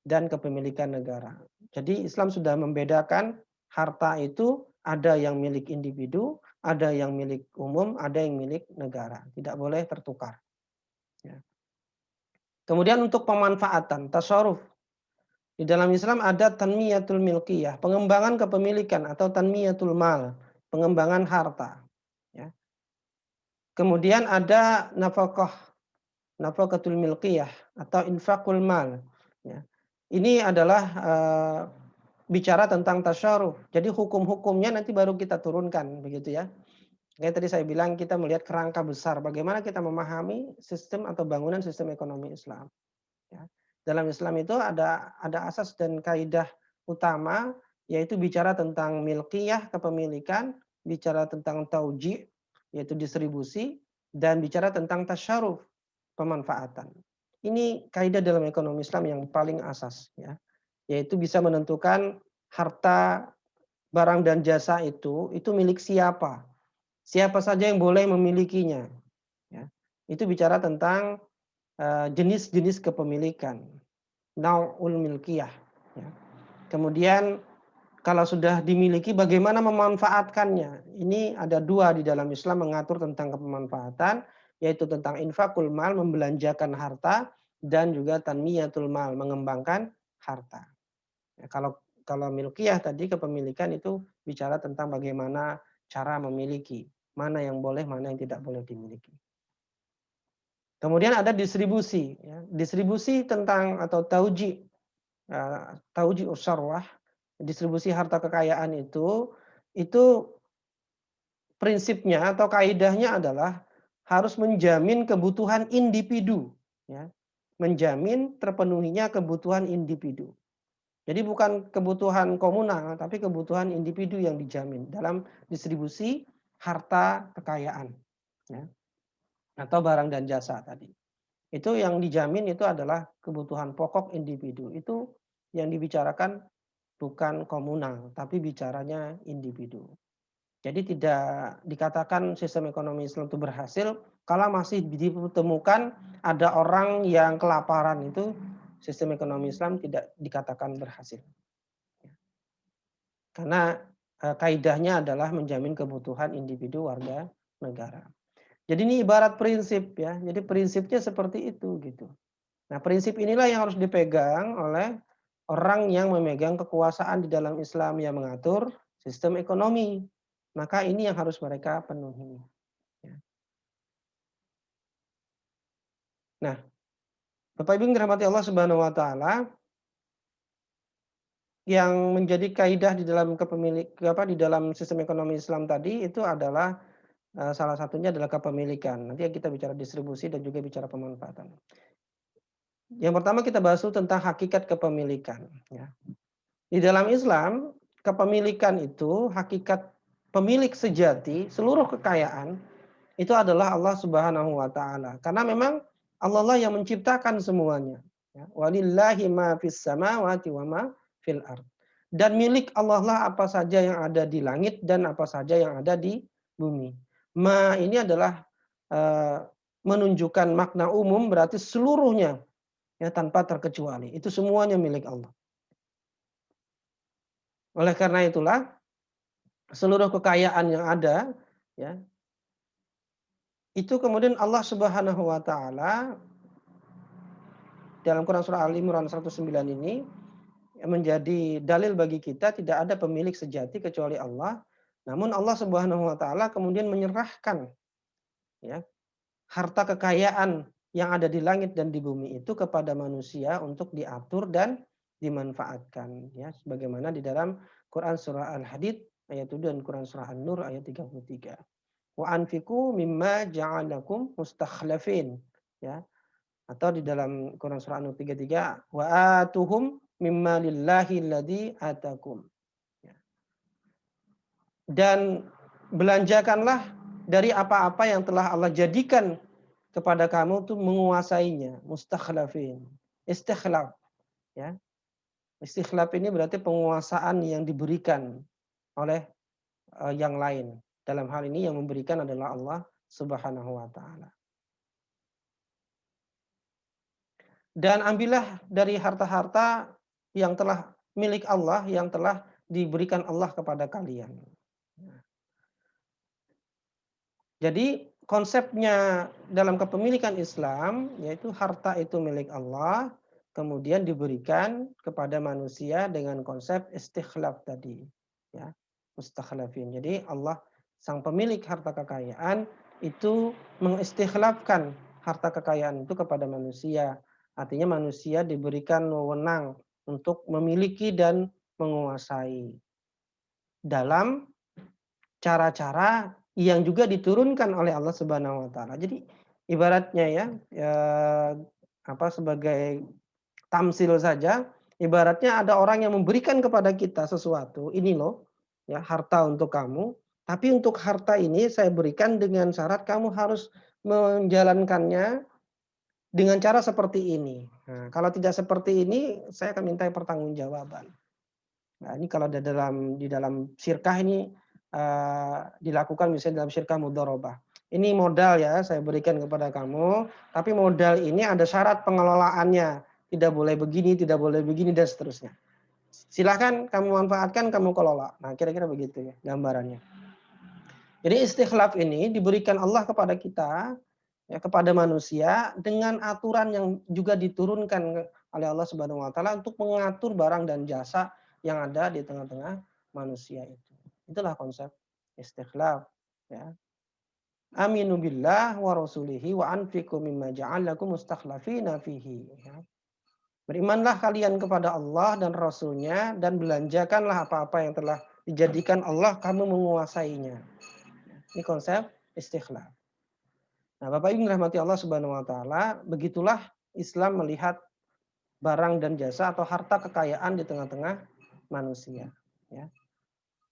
dan kepemilikan negara. Jadi Islam sudah membedakan harta itu ada yang milik individu, ada yang milik umum, ada yang milik negara. Tidak boleh tertukar. Ya. Kemudian untuk pemanfaatan, tasarruf. Di dalam Islam ada tanmiyatul milkiyah, pengembangan kepemilikan atau tanmiyatul mal, pengembangan harta. Ya. Kemudian ada nafaqatul milkiyah atau infakul mal. Ya. Ini adalah bicara tentang tasyaruf. Jadi hukum-hukumnya nanti baru kita turunkan, begitu ya. Kayak tadi saya bilang kita melihat kerangka besar bagaimana kita memahami sistem atau bangunan sistem ekonomi Islam. Ya. Dalam Islam itu ada asas dan kaidah utama, yaitu bicara tentang milkiyah, kepemilikan, bicara tentang tauji, yaitu distribusi, dan bicara tentang tasyaruf, pemanfaatan. Ini kaidah dalam ekonomi Islam yang paling asas, ya, yaitu bisa menentukan harta, barang dan jasa itu milik siapa, siapa saja yang boleh memilikinya. Ya. Itu bicara tentang jenis-jenis kepemilikan, nau'ul milkiyah. Ya. Kemudian kalau sudah dimiliki bagaimana memanfaatkannya. Ini ada dua di dalam Islam mengatur tentang pemanfaatan, yaitu tentang infakul mal, membelanjakan harta, dan juga tanmiyatul mal, mengembangkan harta. Ya, kalau milkiyah tadi kepemilikan itu bicara tentang bagaimana cara memiliki, mana yang boleh, mana yang tidak boleh dimiliki. Kemudian ada distribusi, ya. Distribusi tentang atau tauji usarwah, distribusi harta kekayaan itu prinsipnya atau kaidahnya adalah harus menjamin kebutuhan individu, ya. Menjamin terpenuhinya kebutuhan individu. Jadi bukan kebutuhan komunal, tapi kebutuhan individu yang dijamin dalam distribusi harta kekayaan, ya, atau barang dan jasa tadi. Itu yang dijamin itu adalah kebutuhan pokok individu. Itu yang dibicarakan bukan komunal, tapi bicaranya individu. Jadi tidak dikatakan sistem ekonomi Islam itu berhasil kalau masih ditemukan ada orang yang kelaparan, itu sistem ekonomi Islam tidak dikatakan berhasil. Karena kaidahnya adalah menjamin kebutuhan individu warga negara. Jadi ini ibarat prinsip, ya. Jadi prinsipnya seperti itu gitu. Nah, prinsip inilah yang harus dipegang oleh orang yang memegang kekuasaan di dalam Islam yang mengatur sistem ekonomi. Maka ini yang harus mereka penuhi. Ya. Nah, Bapak Ibu yang dirahmati Allah Subhanahu wa taala, yang menjadi kaidah di dalam di dalam sistem ekonomi Islam tadi itu adalah salah satunya adalah kepemilikan. Nanti kita bicara distribusi dan juga bicara pemanfaatan. Yang pertama kita bahas dulu tentang hakikat kepemilikan, ya. Di dalam Islam, kepemilikan itu hakikat pemilik sejati seluruh kekayaan itu adalah Allah Subhanahu wa taala. Karena memang Allah lah yang menciptakan semuanya, ya. Walillahi ma fis samawati wa ma fil ard. Dan milik Allah lah apa saja yang ada di langit dan apa saja yang ada di bumi. Ma ini adalah menunjukkan makna umum, berarti seluruhnya, ya, tanpa terkecuali. Itu semuanya milik Allah. Oleh karena itulah seluruh kekayaan yang ada, ya, itu kemudian Allah Subhanahu wa taala dalam Quran surah Al-Imran 109 ini menjadi dalil bagi kita tidak ada pemilik sejati kecuali Allah. Namun Allah Subhanahu wa taala kemudian menyerahkan, ya, harta kekayaan yang ada di langit dan di bumi itu kepada manusia untuk diatur dan dimanfaatkan, ya, sebagaimana di dalam Quran surah Al-Hadid ayat 7 dan Quran surah An-Nur ayat 33. Wa anfiqu mimma ja'alakum mustakhlafin, ya. Atau di dalam Quran surah An-Nur 33, wa atuhum mimma lillahi alladzi atakum. Ya. Dan belanjakanlah dari apa-apa yang telah Allah jadikan kepada kamu tuh menguasainya, mustakhlafin. Istikhlaf, ya. Istikhlaf ini berarti penguasaan yang diberikan oleh yang lain. Dalam hal ini yang memberikan adalah Allah Subhanahu wa taala. Dan ambillah dari harta-harta yang telah milik Allah, yang telah diberikan Allah kepada kalian. Jadi konsepnya dalam kepemilikan Islam yaitu harta itu milik Allah, kemudian diberikan kepada manusia dengan konsep istikhlaf tadi, ya, mustakhlafin. Jadi Allah sang pemilik harta kekayaan itu mengistikhlafkan harta kekayaan itu kepada manusia. Artinya manusia diberikan wewenang untuk memiliki dan menguasai dalam cara-cara yang juga diturunkan oleh Allah Subhanahu wa taala. Jadi ibaratnya, ya, sebagai tamsil saja, ibaratnya ada orang yang memberikan kepada kita sesuatu, ini loh, ya, harta untuk kamu, tapi untuk harta ini saya berikan dengan syarat kamu harus menjalankannya dengan cara seperti ini. Nah, kalau tidak seperti ini, saya akan minta pertanggungjawaban. Nah, ini kalau di dalam syirkah ini dilakukan misalnya dalam syirkah mudharabah. Ini modal, ya, saya berikan kepada kamu, tapi modal ini ada syarat pengelolaannya. Tidak boleh begini, tidak boleh begini, dan seterusnya. Silahkan kamu manfaatkan, kamu kelola. Nah, kira-kira begitu, ya, gambarannya. Jadi istikhlaf ini diberikan Allah kepada kita, ya, kepada manusia dengan aturan yang juga diturunkan oleh Allah Subhanahu wa taala untuk mengatur barang dan jasa yang ada di tengah-tengah manusia itu. Itulah konsep istikhlaf, ya. Aminu billah wa rasulihi wa anfiqu mimma ja'alakum mustakhlafina fihi, ya. Berimanlah kalian kepada Allah dan Rasul-Nya dan belanjakanlah apa-apa yang telah dijadikan Allah kamu menguasainya. Ini konsep istikhlaf. Nah, Bapak Ibu rahmati Allah Subhanahu wa taala, begitulah Islam melihat barang dan jasa atau harta kekayaan di tengah-tengah manusia, ya.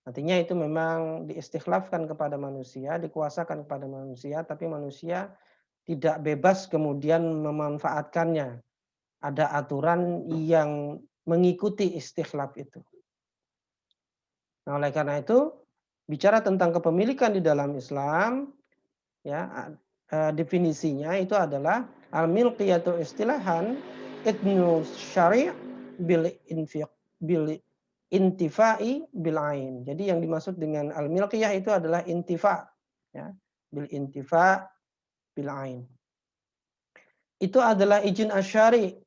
Artinya itu memang diistikhlafkan kepada manusia, dikuasakan kepada manusia, tapi manusia tidak bebas kemudian memanfaatkannya. Ada aturan yang mengikuti istikhlaf itu. Nah, oleh karena itu, bicara tentang kepemilikan di dalam Islam, ya, definisinya itu adalah al-milkiyatu istilahan idnu syari' bil intifai bil ain. Jadi yang dimaksud dengan al-milkiyah itu adalah intifa, ya, bil intifa bil ain. Itu adalah izin asyari,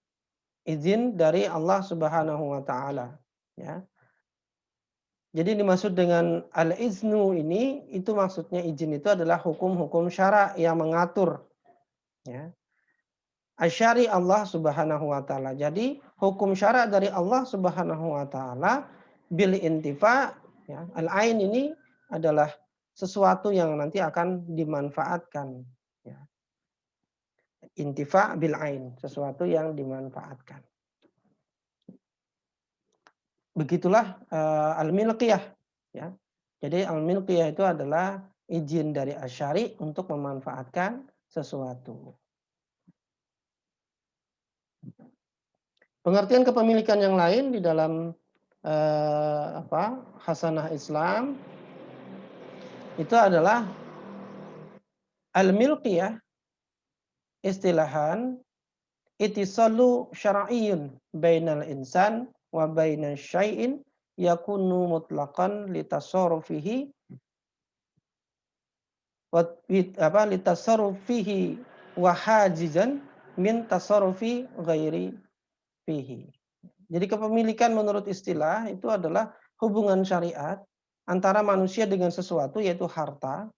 izin dari Allah Subhanahu wa taala, ya. Jadi dimaksud dengan al-iznu ini, itu maksudnya izin itu adalah hukum-hukum syara yang mengatur, ya. asyari Allah Subhanahu wa taala. Jadi hukum syara dari Allah Subhanahu wa taala bil intifa, ya. Al-ain ini adalah sesuatu yang nanti akan dimanfaatkan, ya. Intifa bil ain, sesuatu yang dimanfaatkan. Begitulah al-milqiyah, ya. Jadi al-milqiyah itu adalah izin dari asyari untuk memanfaatkan sesuatu. Pengertian kepemilikan yang lain di dalam Hasanah Islam itu adalah al-milqiyah istilahan ittisalu syar'iyyun bainal insan wa bainasy syai'in yakunu mutlaqan litasarrufihi litasarrufihi wa hajizan min tasarrufi ghairi fihi. Jadi kepemilikan menurut istilah itu adalah hubungan syariat antara manusia dengan sesuatu, yaitu harta,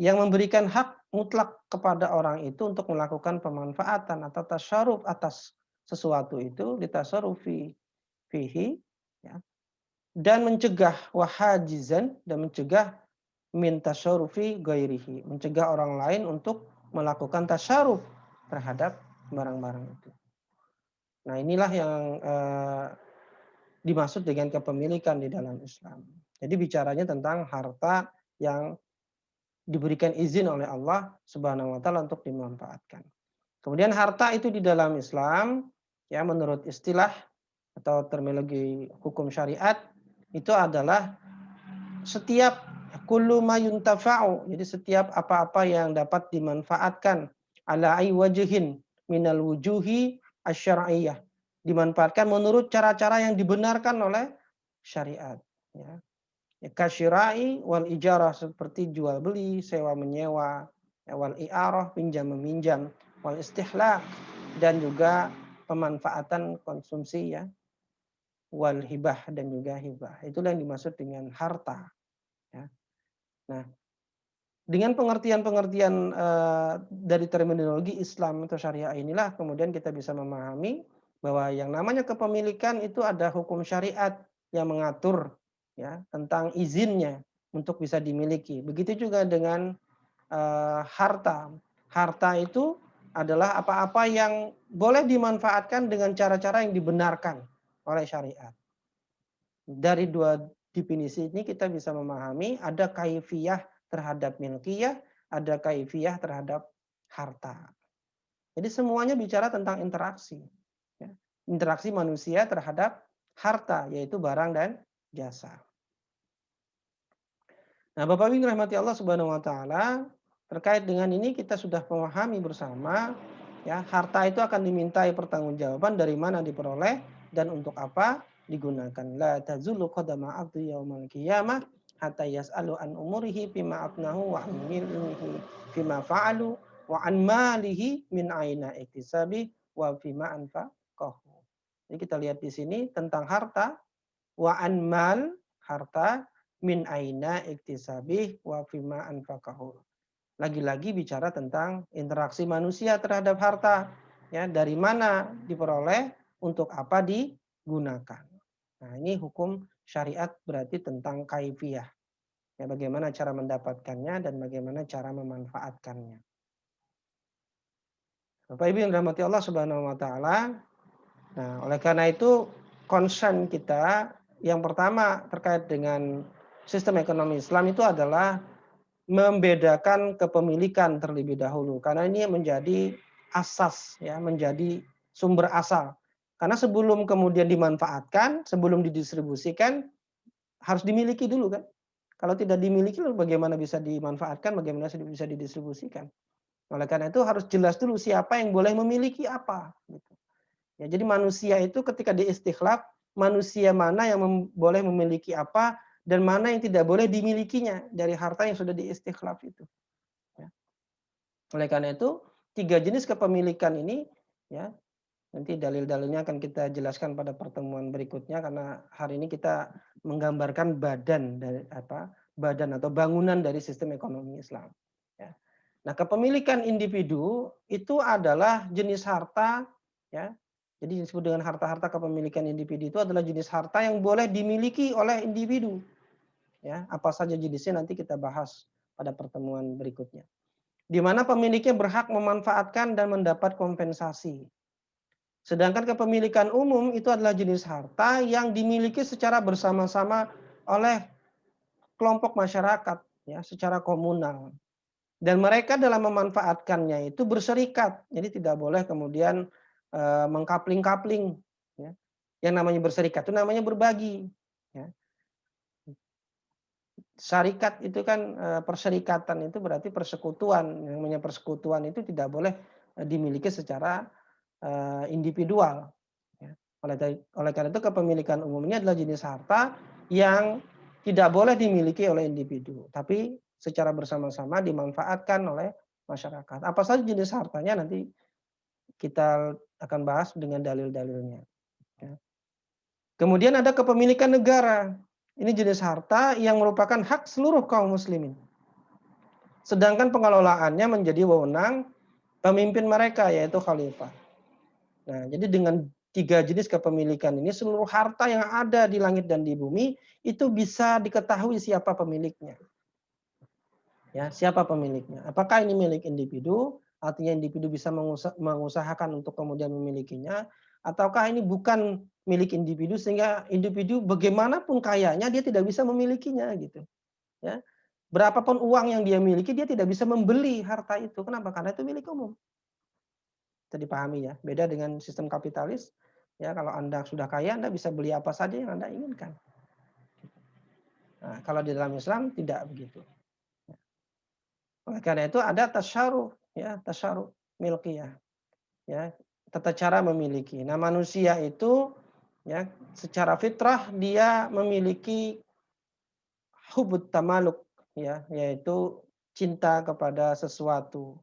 yang memberikan hak mutlak kepada orang itu untuk melakukan pemanfaatan atau tasyaruf atas sesuatu itu, ditasarrufi fihi, ya, dan mencegah wahajizan, dan mencegah min tasarrufi ghairihi, mencegah orang lain untuk melakukan tasyaruf terhadap barang-barang itu. Nah, inilah yang dimaksud dengan kepemilikan di dalam Islam. Jadi bicaranya tentang harta yang diberikan izin oleh Allah Subhanahu wa taala untuk dimanfaatkan. Kemudian harta itu di dalam Islam, ya, menurut istilah atau terminologi hukum syariat itu adalah setiap kullu ma yuntafa'u. Jadi setiap apa-apa yang dapat dimanfaatkan ala ai wajhin minal wujuhi asy-syar'iyyah. Dimanfaatkan menurut cara-cara yang dibenarkan oleh syariat, ya. Kasyirai wal ijarah, seperti jual beli, sewa menyewa, wal i'arah, pinjam meminjam, wal istihlak, dan juga pemanfaatan konsumsi, ya, wal hibah, dan juga hibah. Itulah yang dimaksud dengan harta, ya. Nah, dengan pengertian-pengertian dari terminologi Islam atau syariah inilah kemudian kita bisa memahami bahwa yang namanya kepemilikan itu ada hukum syariat yang mengatur, ya, tentang izinnya untuk bisa dimiliki. Begitu juga dengan harta. Harta itu adalah apa-apa yang boleh dimanfaatkan dengan cara-cara yang dibenarkan oleh syariat. Dari dua definisi ini kita bisa memahami ada kaifiyah terhadap milkiyah, ada kaifiyah terhadap harta. Jadi semuanya bicara tentang interaksi, ya. Interaksi manusia terhadap harta, yaitu barang dan jasa. Nah, Bapak Ibu rahmati Allah Subhanahu wa taala, terkait dengan ini kita sudah memahami bersama, ya, harta itu akan dimintai pertanggungjawaban dari mana diperoleh dan untuk apa digunakan. La tazulu qadama 'abdi yaumal qiyamah hatta yas'alu an umurihi bima afnahu wa an milmihi bima fa'alu wa an malihi min aina iktisabi wa bima anfaqahu. Jadi kita lihat di sini tentang harta, wa an mal, harta, min aina iktisabih wa fima anfaqahu. Lagi-lagi bicara tentang interaksi manusia terhadap harta, ya, dari mana diperoleh, untuk apa digunakan. Nah, ini hukum syariat berarti tentang kaifiyah, ya, bagaimana cara mendapatkannya dan bagaimana cara memanfaatkannya. Bapak Ibu yang dirahmati Allah Subhanahu wa taala. Nah, oleh karena itu concern kita yang pertama terkait dengan sistem ekonomi Islam itu adalah membedakan kepemilikan terlebih dahulu, karena ini menjadi asas, ya, menjadi sumber asal. Karena sebelum kemudian dimanfaatkan, sebelum didistribusikan harus dimiliki dulu, kan. Kalau tidak dimiliki lalu bagaimana bisa dimanfaatkan, bagaimana bisa didistribusikan. Oleh karena itu harus jelas dulu siapa yang boleh memiliki apa, gitu. Ya, jadi manusia itu ketika diistikhlaf, manusia mana yang boleh memiliki apa dan mana yang tidak boleh dimilikinya dari harta yang sudah diistikhlaf itu. Ya. Oleh karena itu, 3 jenis kepemilikan ini, ya, nanti dalil-dalilnya akan kita jelaskan pada pertemuan berikutnya karena hari ini kita menggambarkan badan dari badan atau bangunan dari sistem ekonomi Islam. Ya. Nah, kepemilikan individu itu adalah jenis harta, ya. Jadi disebut dengan harta-harta kepemilikan individu itu adalah jenis harta yang boleh dimiliki oleh individu. Ya, apa saja jenisnya nanti kita bahas pada pertemuan berikutnya. Di mana pemiliknya berhak memanfaatkan dan mendapat kompensasi. Sedangkan kepemilikan umum itu adalah jenis harta yang dimiliki secara bersama-sama oleh kelompok masyarakat, ya, secara komunal. Dan mereka dalam memanfaatkannya itu berserikat. Jadi tidak boleh kemudian mengkapling-kapling. Ya. Yang namanya berserikat itu namanya berbagi. Ya. Syarikat itu kan perserikatan itu berarti persekutuan. Yang namanya persekutuan itu tidak boleh dimiliki secara individual. Ya. Oleh karena itu kepemilikan umumnya adalah jenis harta yang tidak boleh dimiliki oleh individu, tapi secara bersama-sama dimanfaatkan oleh masyarakat. Apa saja jenis hartanya nanti kita akan bahas dengan dalil-dalilnya. Ya. Kemudian ada kepemilikan negara. Ini jenis harta yang merupakan hak seluruh kaum muslimin. Sedangkan pengelolaannya menjadi wewenang pemimpin mereka yaitu khalifah. Nah, jadi dengan 3 jenis kepemilikan ini seluruh harta yang ada di langit dan di bumi itu bisa diketahui siapa pemiliknya. Ya, siapa pemiliknya? Apakah ini milik individu? Artinya individu bisa mengusahakan untuk kemudian memilikinya, ataukah ini bukan milik individu sehingga individu bagaimanapun kayanya dia tidak bisa memilikinya gitu. Ya. Berapapun uang yang dia miliki dia tidak bisa membeli harta itu. Kenapa? Karena itu milik umum. Bisa dipahami ya. Beda dengan sistem kapitalis. Ya, kalau Anda sudah kaya, Anda bisa beli apa saja yang Anda inginkan. Nah, kalau di dalam Islam tidak begitu. Oleh karena itu ada tasyaruf, ya, tasyaruf milkiyah, ya, tata cara memiliki. Nah, manusia itu ya secara fitrah dia memiliki hubut tamaluk, ya, yaitu cinta kepada sesuatu,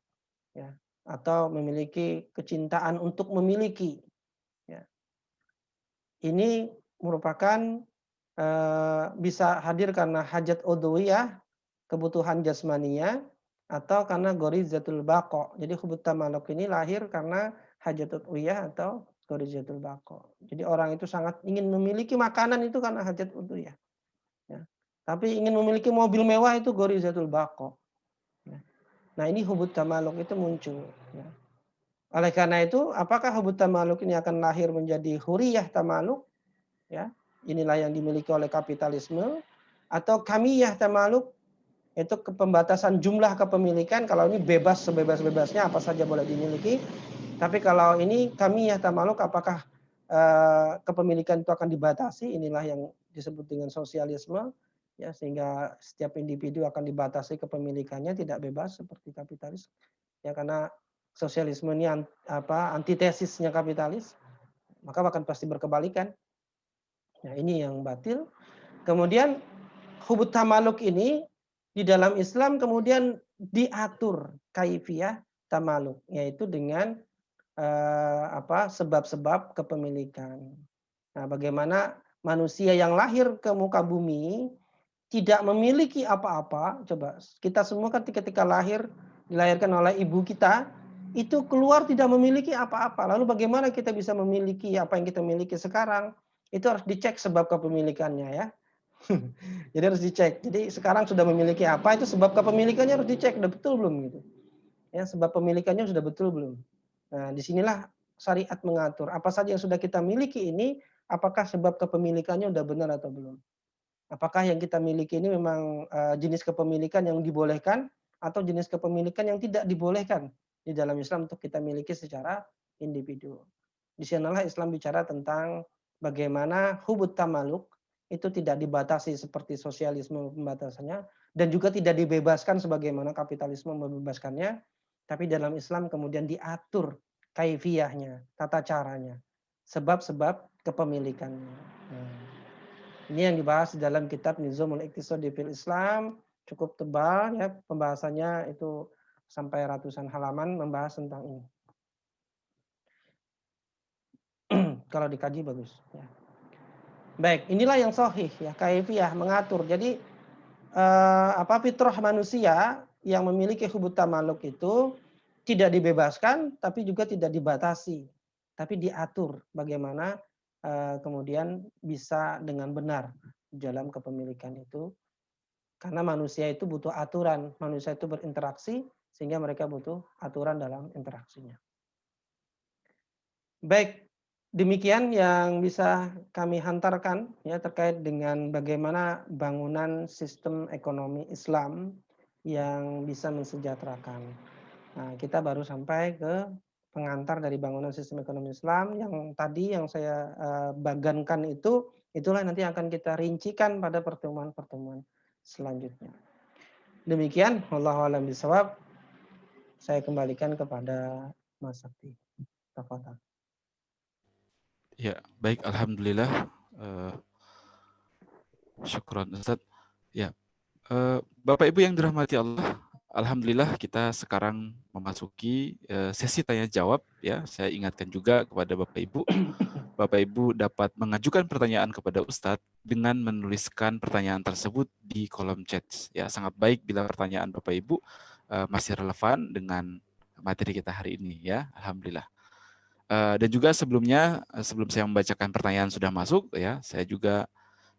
ya, atau memiliki kecintaan untuk memiliki, ya. Ini merupakan bisa hadir karena hajat udhwiyah, kebutuhan jasmania, atau karena ghorizatul baqa. Jadi hubut tamaluk ini lahir karena hajat udhwiyah atau ghorizatul baqa. Jadi orang itu sangat ingin memiliki makanan itu karena hajat udhwiyah. Ya. Tapi ingin memiliki mobil mewah itu ghorizatul baqa. Ya. Nah ini hubut tamaluk itu muncul. Ya. Oleh karena itu, apakah hubut tamaluk ini akan lahir menjadi huriyah tamaluk? Ya, inilah yang dimiliki oleh kapitalisme, atau kamiyah tamaluk, itu pembatasan jumlah kepemilikan. Kalau ini bebas sebebas-bebasnya apa saja boleh dimiliki, tapi kalau ini kamiyah tamaluk, apakah kepemilikan itu akan dibatasi? Inilah yang disebut dengan sosialisme, ya, sehingga setiap individu akan dibatasi kepemilikannya, tidak bebas seperti kapitalis, ya, karena sosialisme ini antitesisnya kapitalis, maka akan pasti berkebalikan. Nah, ini yang batil. Kemudian hubut tamaluk ini di dalam Islam kemudian diatur kaifiyah tamaluk, yaitu dengan sebab-sebab kepemilikan. Nah, bagaimana manusia yang lahir ke muka bumi tidak memiliki apa-apa. Coba kita semua kan ketika lahir dilahirkan oleh ibu kita itu keluar tidak memiliki apa-apa. Lalu bagaimana kita bisa memiliki apa yang kita miliki sekarang? Itu harus dicek sebab kepemilikannya ya. Jadi harus dicek. Jadi sekarang sudah memiliki apa itu sebab kepemilikannya harus dicek udah betul belum gitu. Ya, sebab pemilikannya sudah betul belum. Nah, disinilah syariat mengatur apa saja yang sudah kita miliki ini apakah sebab kepemilikannya sudah benar atau belum. Apakah yang kita miliki ini memang jenis kepemilikan yang dibolehkan atau jenis kepemilikan yang tidak dibolehkan di dalam Islam untuk kita miliki secara individu. Di sanalah Islam bicara tentang bagaimana hubut tamaluk itu tidak dibatasi seperti sosialisme pembatasannya dan juga tidak dibebaskan sebagaimana kapitalisme membebaskannya, tapi dalam Islam kemudian diatur kaifiyahnya, tata caranya, sebab-sebab kepemilikannya. Ini yang dibahas di dalam kitab Nizamul Iqtisadi fil Islam, cukup tebal ya, pembahasannya itu sampai ratusan halaman membahas tentang ini. Kalau dikaji bagus ya. Baik, inilah yang sahih ya, kaifiyah mengatur. Jadi fitrah manusia yang memiliki hubut tamaluk itu tidak dibebaskan, tapi juga tidak dibatasi, tapi diatur bagaimana kemudian bisa dengan benar dalam kepemilikan itu. Karena manusia itu butuh aturan, manusia itu berinteraksi, sehingga mereka butuh aturan dalam interaksinya. Baik, demikian yang bisa kami hantarkan ya terkait dengan bagaimana bangunan sistem ekonomi Islam yang bisa mensejahterakan. Nah, kita baru sampai ke pengantar dari bangunan sistem ekonomi Islam yang tadi yang saya bagankan itulah nanti akan kita rincikan pada pertemuan-pertemuan selanjutnya. Demikian, wallahu a'lam bishawab. Saya kembalikan kepada Mas Sakti. Tafadhal. Ya, baik, alhamdulillah. Syukron Ustaz. Ya, Bapak Ibu yang dirahmati Allah, alhamdulillah kita sekarang memasuki sesi tanya jawab ya. Saya ingatkan juga kepada Bapak Ibu dapat mengajukan pertanyaan kepada Ustadz dengan menuliskan pertanyaan tersebut di kolom chat. Ya, sangat baik bila pertanyaan Bapak Ibu masih relevan dengan materi kita hari ini ya. Alhamdulillah. Dan juga sebelumnya, sebelum saya membacakan pertanyaan sudah masuk ya, saya juga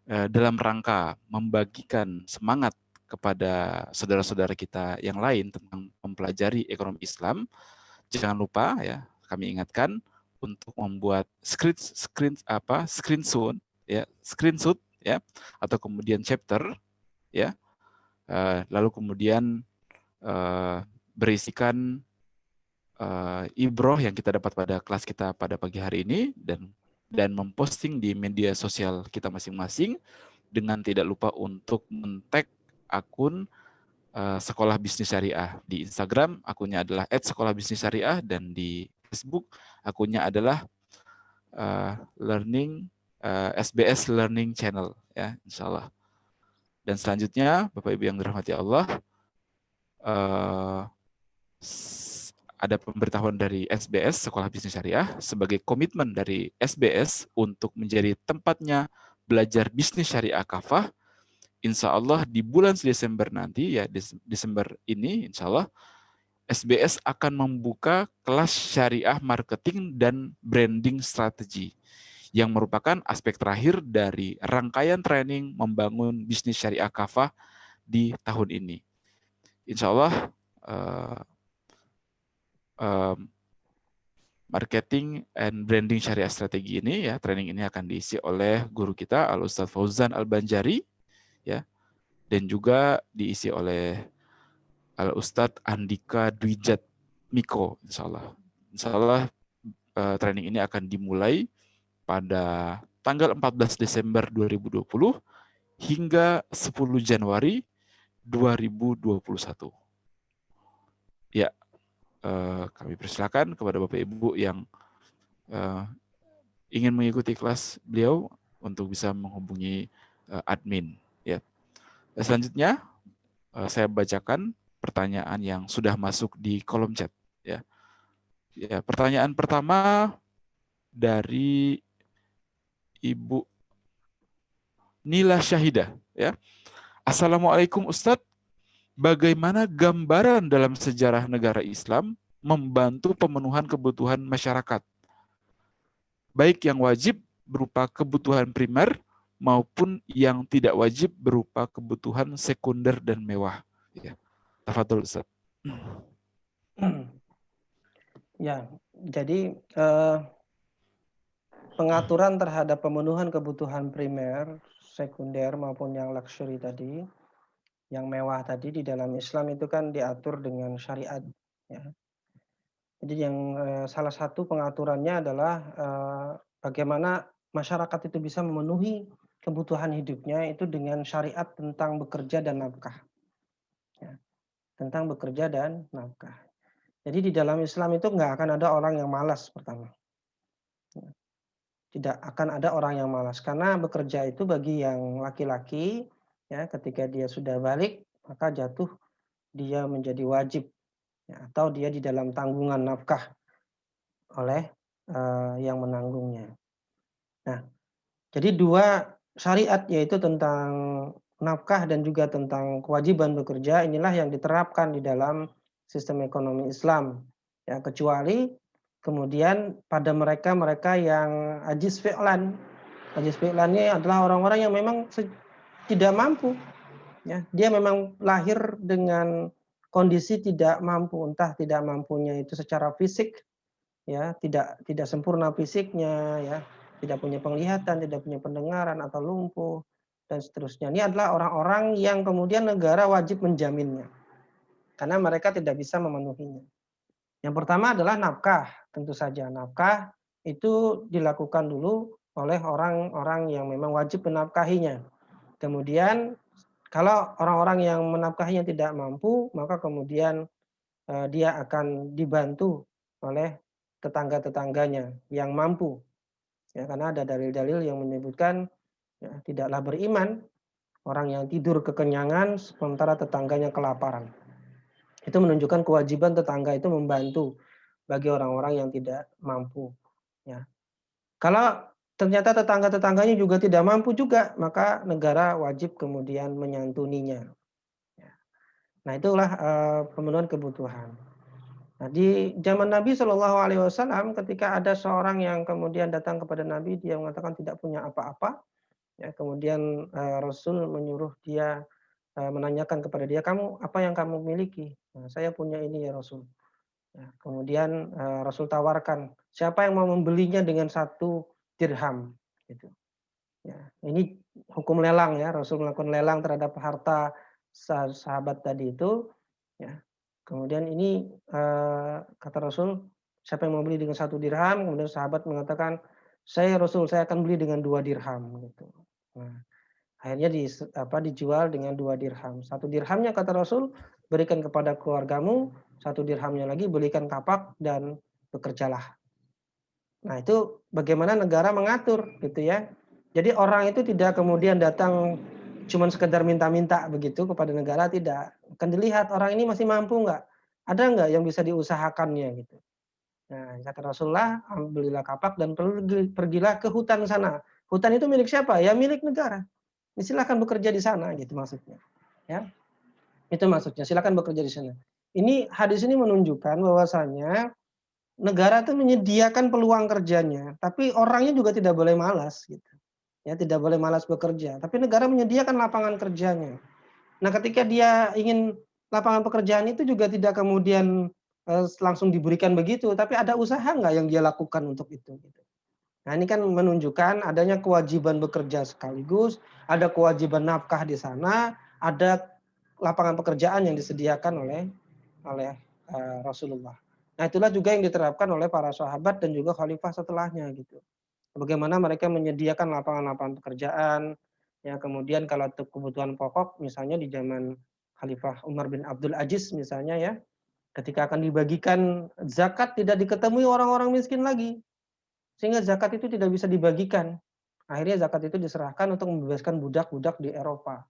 dalam rangka membagikan semangat kepada saudara-saudara kita yang lain tentang mempelajari ekonomi Islam, jangan lupa ya, kami ingatkan untuk membuat screenshot ya, atau kemudian chapter ya, lalu kemudian berisikan ibroh yang kita dapat pada kelas kita pada pagi hari ini dan memposting di media sosial kita masing-masing dengan tidak lupa untuk men-tag akun Sekolah Bisnis Syariah. Di Instagram akunnya adalah @sekolahbisnissyariah dan di Facebook akunnya adalah SBS Learning Channel ya, insyaallah. Dan selanjutnya Bapak Ibu yang dirahmati Allah, ada pemberitahuan dari SBS Sekolah Bisnis Syariah sebagai komitmen dari SBS untuk menjadi tempatnya belajar bisnis syariah kafah. Insya Allah di bulan Desember nanti ya, Desember ini insya Allah SBS akan membuka kelas syariah marketing dan branding strategi yang merupakan aspek terakhir dari rangkaian training membangun bisnis syariah kafah di tahun ini. Insya Allah marketing and branding syariah strategi ini ya, training ini akan diisi oleh guru kita Al Ustadz Fauzan Al Banjari ya, dan juga diisi oleh Al Ustadz Andika Dwijat Miko, insya Allah. Insya Allah training ini akan dimulai pada tanggal 14 Desember 2020 hingga 10 Januari 2021. Ya, kami persilakan kepada Bapak Ibu yang ingin mengikuti kelas beliau untuk bisa menghubungi admin. Ya. Selanjutnya saya bacakan pertanyaan yang sudah masuk di kolom chat. Ya. Ya, pertanyaan pertama dari Ibu Nila Syahidah. Ya. Assalamualaikum Ustadz, bagaimana gambaran dalam sejarah negara Islam membantu pemenuhan kebutuhan masyarakat, baik yang wajib berupa kebutuhan primer maupun yang tidak wajib berupa kebutuhan sekunder dan mewah. Ya. Tafadhol Ustaz. Ya, jadi pengaturan terhadap pemenuhan kebutuhan primer, sekunder maupun yang luxury tadi, yang mewah tadi di dalam Islam itu kan diatur dengan syariat. Ya. Jadi yang salah satu pengaturannya adalah bagaimana masyarakat itu bisa memenuhi kebutuhan hidupnya itu dengan syariat tentang bekerja dan nafkah. Ya. Tentang bekerja dan nafkah. Jadi di dalam Islam itu nggak akan ada orang yang malas pertama. Tidak akan ada orang yang malas karena bekerja itu bagi yang laki-laki ya ketika dia sudah balik maka jatuh dia menjadi wajib ya, atau dia di dalam tanggungan nafkah oleh yang menanggungnya. Nah, jadi dua syariat yaitu tentang nafkah dan juga tentang kewajiban bekerja inilah yang diterapkan di dalam sistem ekonomi Islam. Ya, kecuali kemudian pada mereka-mereka yang ajiz fi'lan. Ajiz fi'lan ini adalah orang-orang yang memang tidak mampu, ya. Dia memang lahir dengan kondisi tidak mampu, entah tidak mampunya itu secara fisik, ya, tidak sempurna fisiknya, ya, tidak punya penglihatan, tidak punya pendengaran atau lumpuh dan seterusnya. Ini adalah orang-orang yang kemudian negara wajib menjaminnya karena mereka tidak bisa memenuhinya. Yang pertama adalah nafkah, tentu saja nafkah itu dilakukan dulu oleh orang-orang yang memang wajib menafkahinya. Kemudian kalau orang-orang yang menafkahinya tidak mampu, maka kemudian dia akan dibantu oleh tetangga-tetangganya yang mampu. Ya, karena ada dalil-dalil yang menyebutkan ya, tidaklah beriman orang yang tidur kekenyangan sementara tetangganya kelaparan. Itu menunjukkan kewajiban tetangga itu membantu bagi orang-orang yang tidak mampu. Ya. Kalau ternyata tetangga-tetangganya juga tidak mampu juga, maka negara wajib kemudian menyantuninya. Ya. Nah, itulah pemenuhan kebutuhan. Nah, di zaman Nabi Shallallahu Alaihi Wasallam, ketika ada seorang yang kemudian datang kepada Nabi, dia mengatakan tidak punya apa-apa, ya, kemudian Rasul menyuruh dia menanyakan kepada dia, kamu apa yang kamu miliki? Nah, saya punya ini ya Rasul. Ya, kemudian Rasul tawarkan, siapa yang mau membelinya dengan 1 dirham? Gitu. Ya, ini hukum lelang ya, Rasul melakukan lelang terhadap harta sahabat tadi itu. Ya. Kemudian ini kata Rasul, siapa yang mau beli dengan 1 dirham? Kemudian sahabat mengatakan, saya Rasul, saya akan beli dengan 2 dirham. Gitu. Nah, akhirnya dijual dengan 2 dirham. 1 dirhamnya kata Rasul, berikan kepada keluargamu, 1 dirhamnya lagi belikan kapak dan bekerjalah. Nah, itu bagaimana negara mengatur gitu ya. Jadi orang itu tidak kemudian datang cuman sekedar minta-minta begitu kepada negara, tidak. Akan dilihat orang ini masih mampu nggak? Ada nggak yang bisa diusahakannya gitu. Nah, kata Rasulullah, belilah kapak dan pergilah ke hutan sana. Hutan itu milik siapa? Ya milik negara. Silakan bekerja di sana gitu maksudnya. Ya. Itu maksudnya, silakan bekerja di sana. Ini hadis ini menunjukkan bahwasanya negara itu menyediakan peluang kerjanya, tapi orangnya juga tidak boleh malas gitu. Ya, tidak boleh malas bekerja, tapi negara menyediakan lapangan kerjanya. Nah, ketika dia ingin lapangan pekerjaan itu juga tidak kemudian langsung diberikan begitu, tapi ada usaha nggak yang dia lakukan untuk itu gitu. Nah, ini kan menunjukkan adanya kewajiban bekerja sekaligus, ada kewajiban nafkah di sana, ada lapangan pekerjaan yang disediakan oleh Rasulullah. Nah, itulah juga yang diterapkan oleh para sahabat dan juga khalifah setelahnya gitu. Bagaimana mereka menyediakan lapangan-lapangan pekerjaan, ya kemudian kalau untuk kebutuhan pokok misalnya di zaman Khalifah Umar bin Abdul Aziz misalnya ya, ketika akan dibagikan zakat tidak diketemui orang-orang miskin lagi. Sehingga zakat itu tidak bisa dibagikan. Akhirnya zakat itu diserahkan untuk membebaskan budak-budak di Eropa.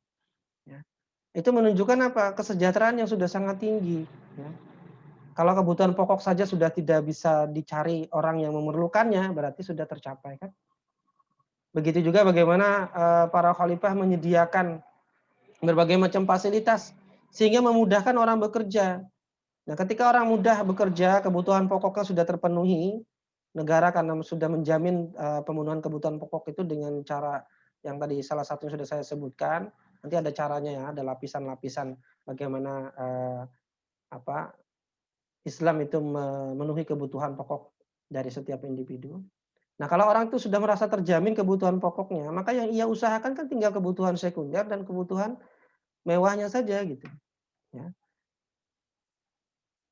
Ya. Itu menunjukkan apa? Kesejahteraan yang sudah sangat tinggi. Ya. Kalau kebutuhan pokok saja sudah tidak bisa dicari orang yang memerlukannya, berarti sudah tercapai kan? Begitu juga bagaimana para khalifah menyediakan berbagai macam fasilitas sehingga memudahkan orang bekerja. Nah, ketika orang mudah bekerja, kebutuhan pokoknya sudah terpenuhi, negara karena sudah menjamin pemenuhan kebutuhan pokok itu dengan cara yang tadi salah satu yang sudah saya sebutkan. Nanti ada caranya ya, ada lapisan-lapisan bagaimana apa Islam itu memenuhi kebutuhan pokok dari setiap individu. Nah, kalau orang itu sudah merasa terjamin kebutuhan pokoknya, maka yang ia usahakan kan tinggal kebutuhan sekunder dan kebutuhan mewahnya saja gitu, ya.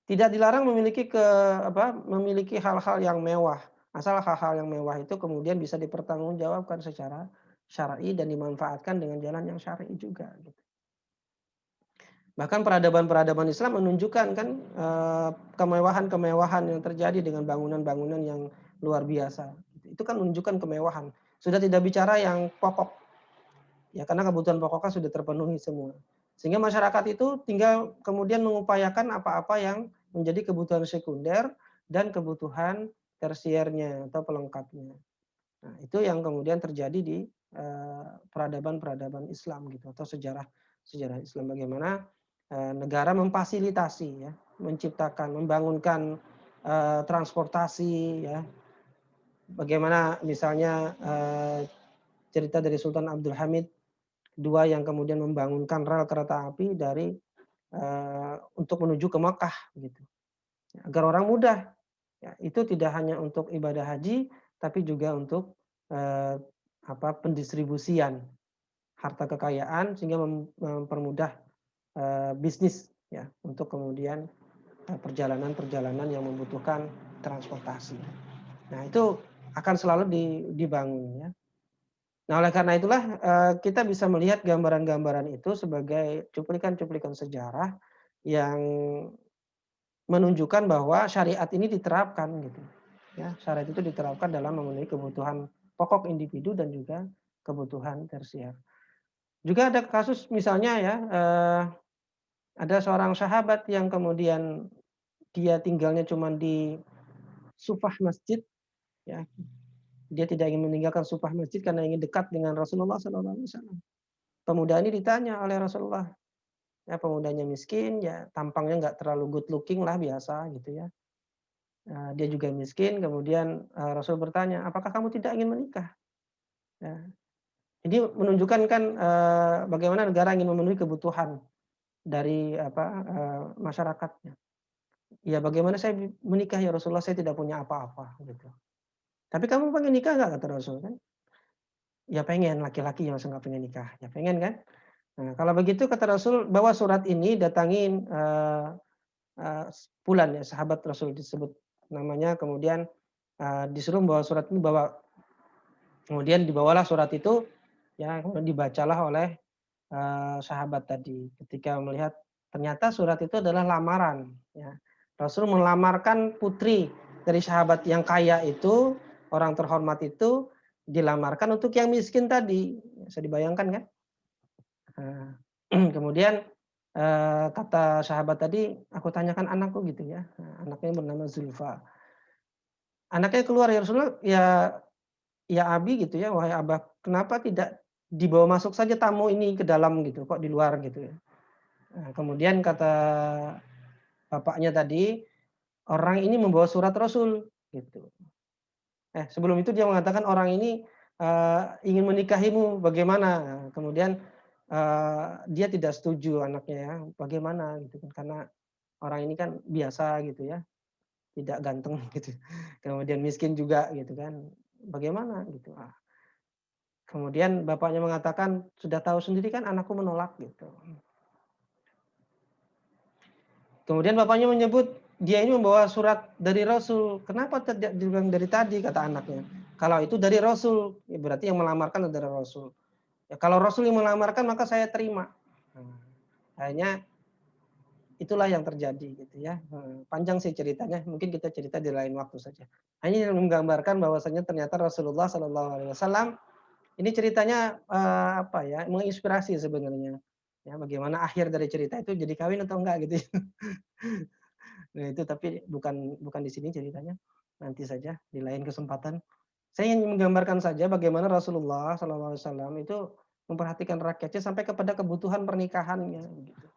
Tidak dilarang memiliki hal-hal yang mewah, asal hal-hal yang mewah itu kemudian bisa dipertanggungjawabkan secara syar'i dan dimanfaatkan dengan jalan yang syar'i juga gitu. Bahkan peradaban-peradaban Islam menunjukkan kan kemewahan-kemewahan yang terjadi dengan bangunan-bangunan yang luar biasa. Itu kan menunjukkan kemewahan. Sudah tidak bicara yang pokok, ya karena kebutuhan pokoknya sudah terpenuhi semua. Sehingga masyarakat itu tinggal kemudian mengupayakan apa-apa yang menjadi kebutuhan sekunder dan kebutuhan tersiernya atau pelengkapnya. Nah, itu yang kemudian terjadi di peradaban-peradaban Islam gitu, atau sejarah Islam, bagaimana negara memfasilitasi ya, menciptakan, membangunkan transportasi ya. Bagaimana misalnya cerita dari Sultan Abdul Hamid II yang kemudian membangunkan rel kereta api dari untuk menuju ke Mekah gitu. Agar orang mudah. Ya, itu tidak hanya untuk ibadah haji, tapi juga untuk pendistribusian harta kekayaan sehingga mempermudah bisnis ya untuk kemudian perjalanan-perjalanan yang membutuhkan transportasi. Nah, itu akan selalu dibangun ya. Nah, oleh karena itulah kita bisa melihat gambaran-gambaran itu sebagai cuplikan-cuplikan sejarah yang menunjukkan bahwa syariat ini diterapkan gitu. Ya, syariat itu diterapkan dalam memenuhi kebutuhan pokok individu dan juga kebutuhan tersier. Juga ada kasus misalnya ya, ada seorang sahabat yang kemudian dia tinggalnya cuma di sufah masjid, ya. Dia tidak ingin meninggalkan sufah masjid karena ingin dekat dengan Rasulullah SAW. Pemuda ini ditanya oleh Rasulullah, ya pemudanya miskin, ya tampangnya nggak terlalu good looking lah biasa gitu ya. Dia juga miskin, kemudian Rasul bertanya, apakah kamu tidak ingin menikah? Ya. Ini menunjukkan kan bagaimana negara ingin memenuhi kebutuhan dari masyarakatnya. Ya bagaimana saya menikah ya Rasulullah, saya tidak punya apa-apa gitu. Tapi kamu pengen nikah nggak kata Rasul kan? Ya pengen, laki-laki yang masa nggak pengen nikah, ya pengen kan? Nah, kalau begitu kata Rasul, bawa surat ini datangin Fulan ya, sahabat Rasul disebut namanya, kemudian disuruh membawa surat ini, kemudian dibawalah surat itu, ya kemudian dibacalah oleh sahabat tadi. Ketika melihat ternyata surat itu adalah lamaran. Ya. Rasul melamarkan putri dari sahabat yang kaya itu, orang terhormat itu, dilamarkan untuk yang miskin tadi. Bisa dibayangkan kan? Kemudian kata sahabat tadi, aku tanyakan anakku gitu ya. Anaknya bernama Zulfa. Anaknya keluar, ya Rasulullah, ya Abi gitu ya, wahai Abah, kenapa tidak dibawa masuk saja tamu ini ke dalam gitu, kok di luar gitu ya. Nah, kemudian kata bapaknya tadi, orang ini membawa surat Rasul gitu. Sebelum itu dia mengatakan orang ini ingin menikahimu, bagaimana? Nah, kemudian dia tidak setuju anaknya ya, bagaimana gitu kan, karena orang ini kan biasa gitu ya, tidak ganteng gitu. Kemudian miskin juga gitu kan. Bagaimana gitu. Kemudian bapaknya mengatakan, sudah tahu sendiri kan anakku menolak gitu. Kemudian bapaknya menyebut dia ini membawa surat dari Rasul. Kenapa tidak dibilang dari tadi kata anaknya? Kalau itu dari Rasul, ya berarti yang melamarkan adalah Rasul. Ya, kalau Rasul yang melamarkan maka saya terima. Akhirnya itulah yang terjadi gitu ya. Panjang sih ceritanya, mungkin kita cerita di lain waktu saja. Hanya menggambarkan bahwasanya ternyata Rasulullah SAW ini ceritanya menginspirasi sebenarnya. Ya, bagaimana akhir dari cerita itu jadi kawin atau enggak gitu. Nah, itu tapi bukan di sini ceritanya. Nanti saja di lain kesempatan. Saya ingin menggambarkan saja bagaimana Rasulullah SAW itu memperhatikan rakyatnya sampai kepada kebutuhan pernikahannya gitu.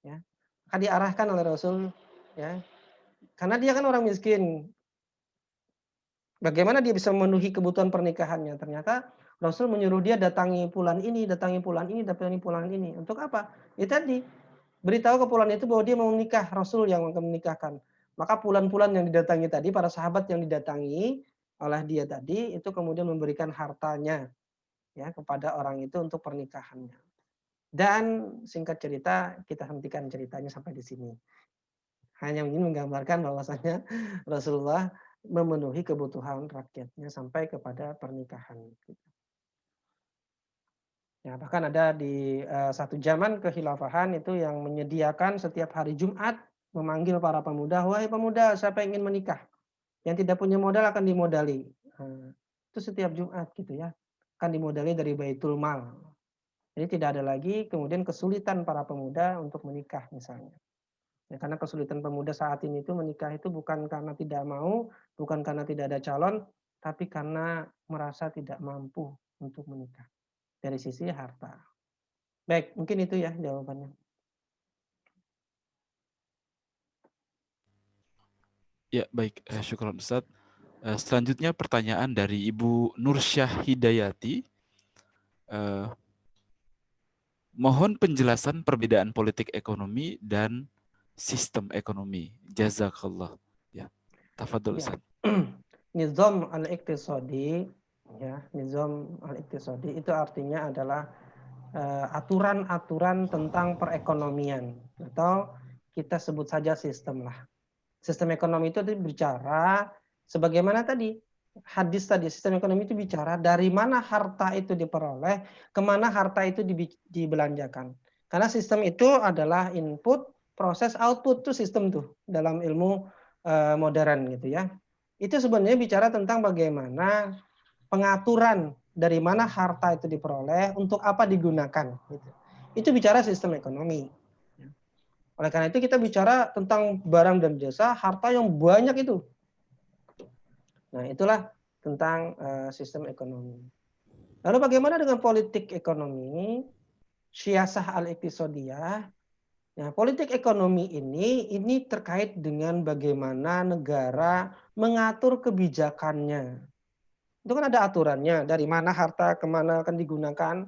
Ya. Akan diarahkan oleh Rasul ya. Karena dia kan orang miskin. Bagaimana dia bisa memenuhi kebutuhan pernikahannya? Ternyata Rasul menyuruh dia datangi pulan ini, datangi pulan ini, datangi pulan ini. Untuk apa? Ya tadi, beritahu ke pulan itu bahwa dia mau menikah, Rasul yang akan menikahkan. Maka pulan-pulan yang didatangi tadi, para sahabat yang didatangi oleh dia tadi, itu kemudian memberikan hartanya ya kepada orang itu untuk pernikahannya. Dan singkat cerita, kita hentikan ceritanya sampai di sini. Hanya ingin menggambarkan bahwasanya Rasulullah memenuhi kebutuhan rakyatnya sampai kepada pernikahan. Ya, bahkan ada di satu zaman kekhilafahan itu yang menyediakan setiap hari Jumat memanggil para pemuda, wahai pemuda, siapa yang ingin menikah? Yang tidak punya modal akan dimodali. Itu setiap Jumat gitu ya, akan dimodali dari Baitul Mal. Jadi tidak ada lagi kemudian kesulitan para pemuda untuk menikah misalnya. Ya, karena kesulitan pemuda saat ini itu menikah itu bukan karena tidak mau, bukan karena tidak ada calon, tapi karena merasa tidak mampu untuk menikah. dari sisi harta. Baik, mungkin itu ya jawabannya. Ya, baik. Syukron Ustadz. Selanjutnya pertanyaan dari Ibu Nursyah Hidayati. Mohon penjelasan perbedaan politik ekonomi dan sistem ekonomi. Jazakallah. Ya, tafadhol Ya. Ustaz. Nizam al-iqtisadi, ya, nizam al-iqtisadi itu artinya adalah aturan-aturan tentang perekonomian, atau kita sebut saja sistem lah. Sistem ekonomi itu bicara sebagaimana tadi hadis tadi, sistem ekonomi itu bicara dari mana harta itu diperoleh, kemana harta itu dibelanjakan. Karena sistem itu adalah input, proses, output, itu sistem tuh dalam ilmu modern gitu ya. Itu sebenarnya bicara tentang bagaimana pengaturan dari mana harta itu diperoleh, untuk apa digunakan. Gitu. Itu bicara sistem ekonomi. Oleh karena itu kita bicara tentang barang dan jasa, harta yang banyak itu. Nah, itulah tentang sistem ekonomi. Lalu bagaimana dengan politik ekonomi? Syiasah al-iqtisadiyah. Nah, politik ekonomi ini terkait dengan bagaimana negara mengatur kebijakannya. Itu kan ada aturannya, dari mana harta kemana akan digunakan.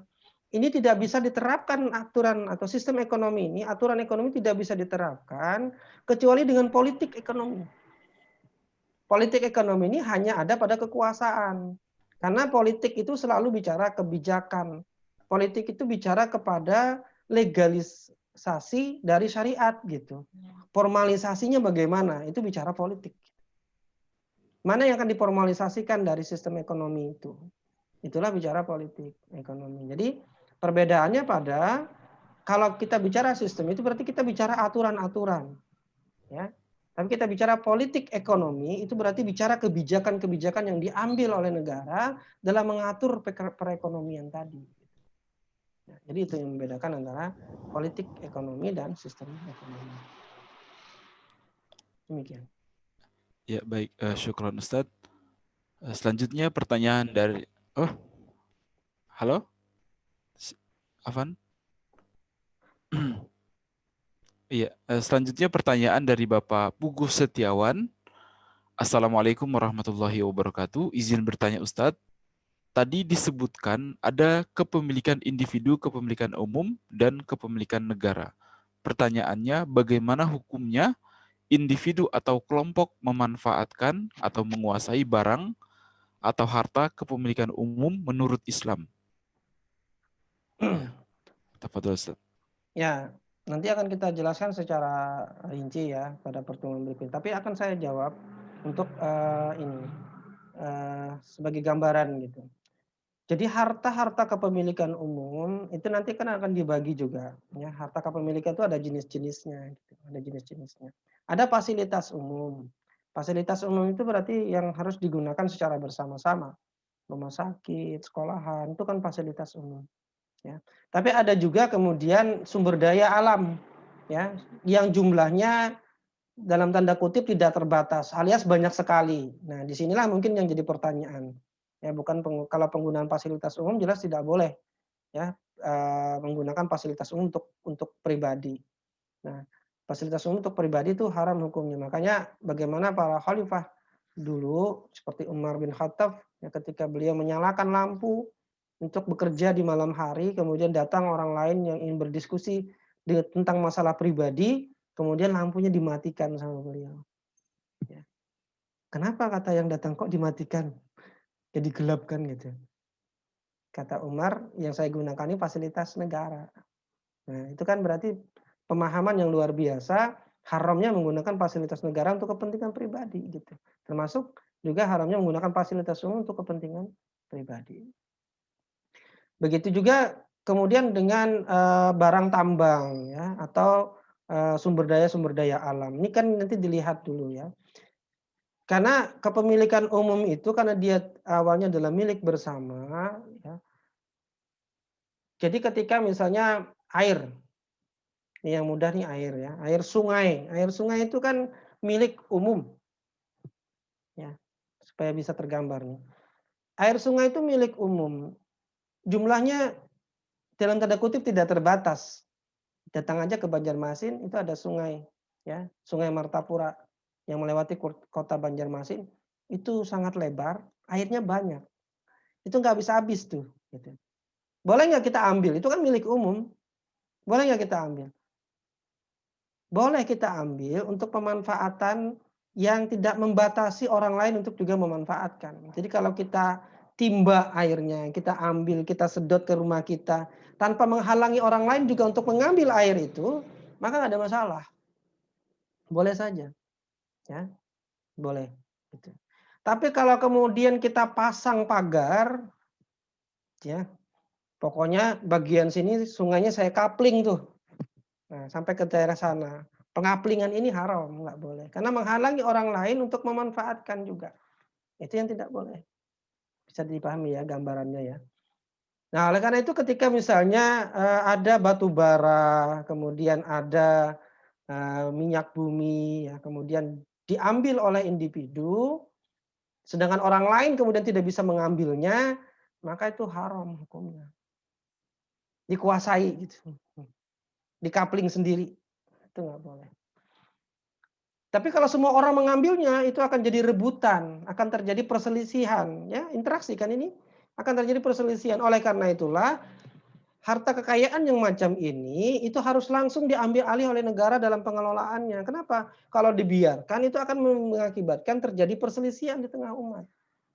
Ini tidak bisa diterapkan aturan atau sistem ekonomi ini, aturan ekonomi tidak bisa diterapkan kecuali dengan politik ekonomi. Politik ekonomi ini hanya ada pada kekuasaan. Karena politik itu selalu bicara kebijakan. Politik itu bicara kepada legalisasi dari syariat gitu. Formalisasinya bagaimana? Itu bicara politik. Mana yang akan diformalisasikan dari sistem ekonomi itu? Itulah bicara politik ekonomi. Jadi perbedaannya pada kalau kita bicara sistem itu berarti kita bicara aturan-aturan, ya. Tapi kita bicara politik ekonomi itu berarti bicara kebijakan-kebijakan yang diambil oleh negara dalam mengatur perekonomian tadi. Nah, jadi itu yang membedakan antara politik ekonomi dan sistem ekonomi. Demikian. Ya, baik. Syukron Ustaz. Selanjutnya pertanyaan dari halo? Afan? Iya, selanjutnya pertanyaan dari Bapak Puguh Setiawan. Assalamualaikum warahmatullahi wabarakatuh. Izin bertanya Ustadz, tadi disebutkan ada kepemilikan individu, kepemilikan umum, dan kepemilikan negara. Pertanyaannya, bagaimana hukumnya individu atau kelompok memanfaatkan atau menguasai barang atau harta kepemilikan umum menurut Islam? Ya, tafadhol Ustaz. Ya, nanti akan kita jelaskan secara rinci ya pada pertemuan berikut. Tapi akan saya jawab untuk sebagai gambaran gitu. Jadi harta-harta kepemilikan umum itu nanti kan akan dibagi juga. Ya, harta kepemilikan itu ada jenis-jenisnya, gitu. Ada jenis-jenisnya. Ada fasilitas umum. Fasilitas umum itu berarti yang harus digunakan secara bersama-sama. Rumah sakit, sekolahan, itu kan fasilitas umum. Ya. Tapi ada juga kemudian sumber daya alam, ya, yang jumlahnya dalam tanda kutip tidak terbatas, alias banyak sekali. Nah, disinilah mungkin yang jadi pertanyaan. Ya, bukan kalau penggunaan fasilitas umum jelas tidak boleh, ya, menggunakan fasilitas umum untuk pribadi. Nah, fasilitas umum untuk pribadi itu haram hukumnya. Makanya bagaimana para khalifah dulu seperti Umar bin Khattab, ya, ketika beliau menyalakan lampu untuk bekerja di malam hari, kemudian datang orang lain yang ingin berdiskusi tentang masalah pribadi, kemudian lampunya dimatikan sama beliau. Ya. Kenapa kata yang datang kok dimatikan? Jadi gelap kan gitu. Kata Umar, yang saya gunakan ini fasilitas negara. Nah, itu kan berarti pemahaman yang luar biasa, haramnya menggunakan fasilitas negara untuk kepentingan pribadi gitu. Termasuk juga haramnya menggunakan fasilitas umum untuk kepentingan pribadi. Begitu juga kemudian dengan barang tambang ya, atau sumber daya alam. Ini kan nanti dilihat dulu ya. Karena kepemilikan umum itu karena dia awalnya adalah milik bersama ya. Jadi ketika misalnya air, ini yang mudah nih air ya, air sungai. Air sungai itu kan milik umum ya. Supaya bisa tergambar nih. Air sungai itu milik umum. Jumlahnya dalam tanda kutip tidak terbatas. Datang aja ke Banjarmasin itu ada sungai, ya, Sungai Martapura yang melewati kota Banjarmasin itu sangat lebar, airnya banyak. Itu nggak bisa habis tuh. Gitu. Boleh nggak kita ambil? Itu kan milik umum. Boleh nggak kita ambil? Boleh kita ambil untuk pemanfaatan yang tidak membatasi orang lain untuk juga memanfaatkan. Jadi kalau kita timba airnya, kita ambil, kita sedot ke rumah kita, tanpa menghalangi orang lain juga untuk mengambil air itu, maka nggak ada masalah. Boleh saja, ya, boleh. Gitu. Tapi kalau kemudian kita pasang pagar, ya, pokoknya bagian sini sungainya saya kapling tuh, nah, sampai ke daerah sana. Pengaplingan ini haram, nggak boleh. Karena menghalangi orang lain untuk memanfaatkan juga. Itu yang tidak boleh. Bisa dipahami ya gambarannya ya. Nah, oleh karena itu ketika misalnya ada batu bara, kemudian ada minyak bumi, ya, kemudian diambil oleh individu, sedangkan orang lain kemudian tidak bisa mengambilnya, maka itu haram hukumnya. Dikuasai gitu. Dikapling sendiri. Itu nggak boleh. Tapi kalau semua orang mengambilnya, itu akan jadi rebutan, akan terjadi perselisihan, ya, interaksi kan ini akan terjadi perselisihan. Oleh karena itulah harta kekayaan yang macam ini itu harus langsung diambil alih oleh negara dalam pengelolaannya. Kenapa? Kalau dibiarkan itu akan mengakibatkan terjadi perselisihan di tengah umat,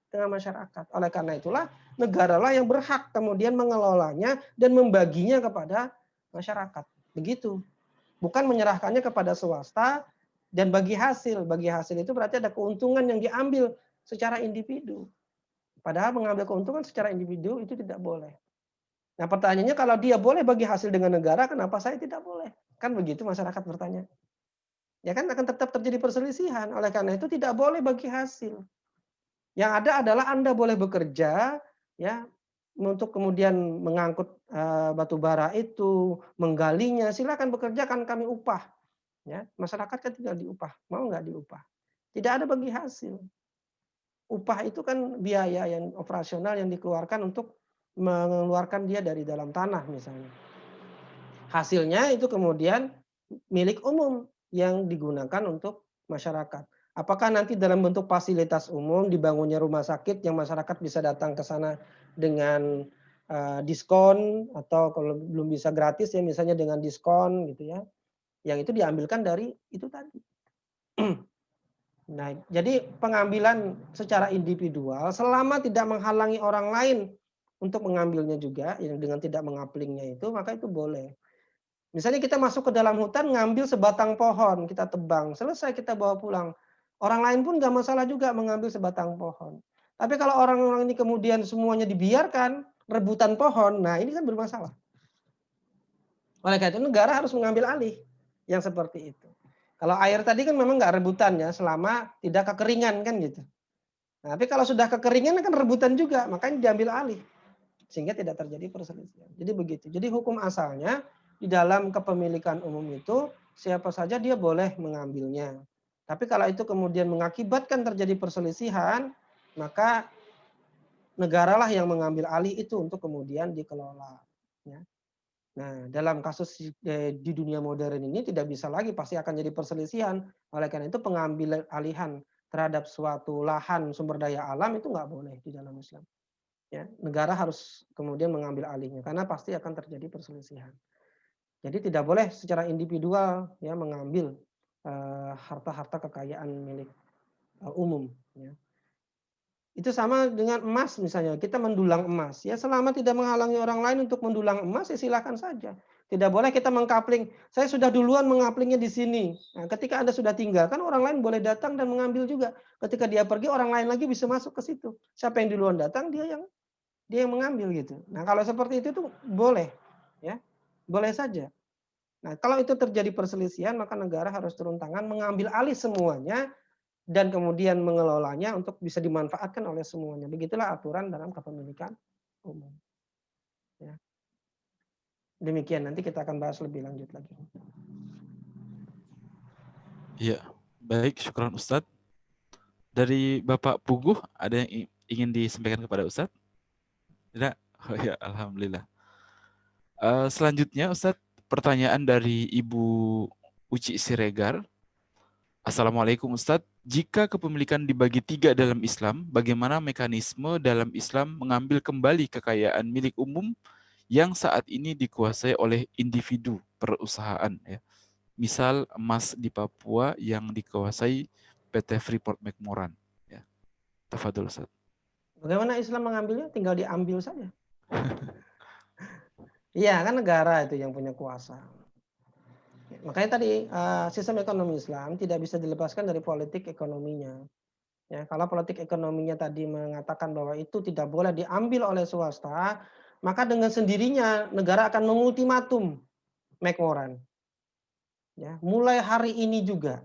tengah masyarakat. Oleh karena itulah negaralah yang berhak kemudian mengelolanya dan membaginya kepada masyarakat. Begitu. Bukan menyerahkannya kepada swasta dan bagi hasil. Bagi hasil itu berarti ada keuntungan yang diambil secara individu. Padahal mengambil keuntungan secara individu itu tidak boleh. Nah pertanyaannya kalau dia boleh bagi hasil dengan negara, kenapa saya tidak boleh? Kan begitu masyarakat bertanya. Ya kan akan tetap terjadi perselisihan. Oleh karena itu tidak boleh bagi hasil. Yang ada adalah Anda boleh bekerja, ya, untuk kemudian mengangkut batu bara itu, menggalinya, silakan bekerja kan kami upah. Ya, masyarakat kan tinggal diupah, mau nggak diupah? Tidak ada bagi hasil. Upah itu kan biaya yang operasional yang dikeluarkan untuk mengeluarkan dia dari dalam tanah misalnya. Hasilnya itu kemudian milik umum yang digunakan untuk masyarakat. Apakah nanti dalam bentuk fasilitas umum dibangunnya rumah sakit yang masyarakat bisa datang ke sana dengan diskon atau kalau belum bisa gratis ya misalnya dengan diskon gitu ya. Yang itu diambilkan dari itu tadi. Nah, jadi pengambilan secara individual selama tidak menghalangi orang lain untuk mengambilnya juga yang dengan tidak mengaplingnya itu maka itu boleh. Misalnya kita masuk ke dalam hutan ngambil sebatang pohon kita tebang, selesai kita bawa pulang. Orang lain pun nggak masalah juga mengambil sebatang pohon. Tapi kalau orang-orang ini kemudian semuanya dibiarkan rebutan pohon, nah ini kan bermasalah. Oleh karena itu negara harus mengambil alih yang seperti itu. Kalau air tadi kan memang nggak rebutan ya, selama tidak kekeringan kan gitu. Nah, tapi kalau sudah kekeringan kan rebutan juga, makanya diambil alih. Sehingga tidak terjadi perselisihan. Jadi begitu. Jadi hukum asalnya di dalam kepemilikan umum itu siapa saja dia boleh mengambilnya. Tapi kalau itu kemudian mengakibatkan terjadi perselisihan, maka negaralah yang mengambil alih itu untuk kemudian dikelola. Ya. Nah, dalam kasus di dunia modern ini tidak bisa lagi, pasti akan jadi perselisihan. Oleh karena itu pengambilan alihan terhadap suatu lahan sumber daya alam itu nggak boleh di dalam Islam. Ya, negara harus kemudian mengambil alihnya karena pasti akan terjadi perselisihan. Jadi tidak boleh secara individual ya mengambil harta-harta kekayaan milik umum. Ya. Itu sama dengan emas misalnya, kita mendulang emas. Ya selama tidak menghalangi orang lain untuk mendulang emas, ya silakan saja. Tidak boleh kita mengkapling, saya sudah duluan mengaplingnya di sini. Nah, ketika Anda sudah tinggal, kan orang lain boleh datang dan mengambil juga. Ketika dia pergi, orang lain lagi bisa masuk ke situ. Siapa yang duluan datang, dia yang mengambil gitu. Nah kalau seperti itu tuh boleh. Ya, boleh saja. Nah kalau itu terjadi perselisihan, maka negara harus turun tangan mengambil alih semuanya dan kemudian mengelolanya untuk bisa dimanfaatkan oleh semuanya. Begitulah aturan dalam kepemilikan umum. Ya. Demikian, nanti kita akan bahas lebih lanjut lagi. Iya, baik, syukran Ustadz. Dari Bapak Puguh, ada yang ingin disampaikan kepada Ustadz? Tidak? Oh ya, Alhamdulillah. Selanjutnya Ustadz, pertanyaan dari Ibu Uci Siregar. Assalamualaikum Ustadz. Jika kepemilikan dibagi 3 dalam Islam, bagaimana mekanisme dalam Islam mengambil kembali kekayaan milik umum yang saat ini dikuasai oleh individu perusahaan? Ya. Misal emas di Papua yang dikuasai PT Freeport McMoran. Ya. Tafadhol Ustadz. Bagaimana Islam mengambilnya? Tinggal diambil saja. Iya, kan negara itu yang punya kuasa. Makanya tadi sistem ekonomi Islam tidak bisa dilepaskan dari politik ekonominya. Ya, kalau politik ekonominya tadi mengatakan bahwa itu tidak boleh diambil oleh swasta, maka dengan sendirinya negara akan mengultimatum McMoran. Ya, mulai hari ini juga,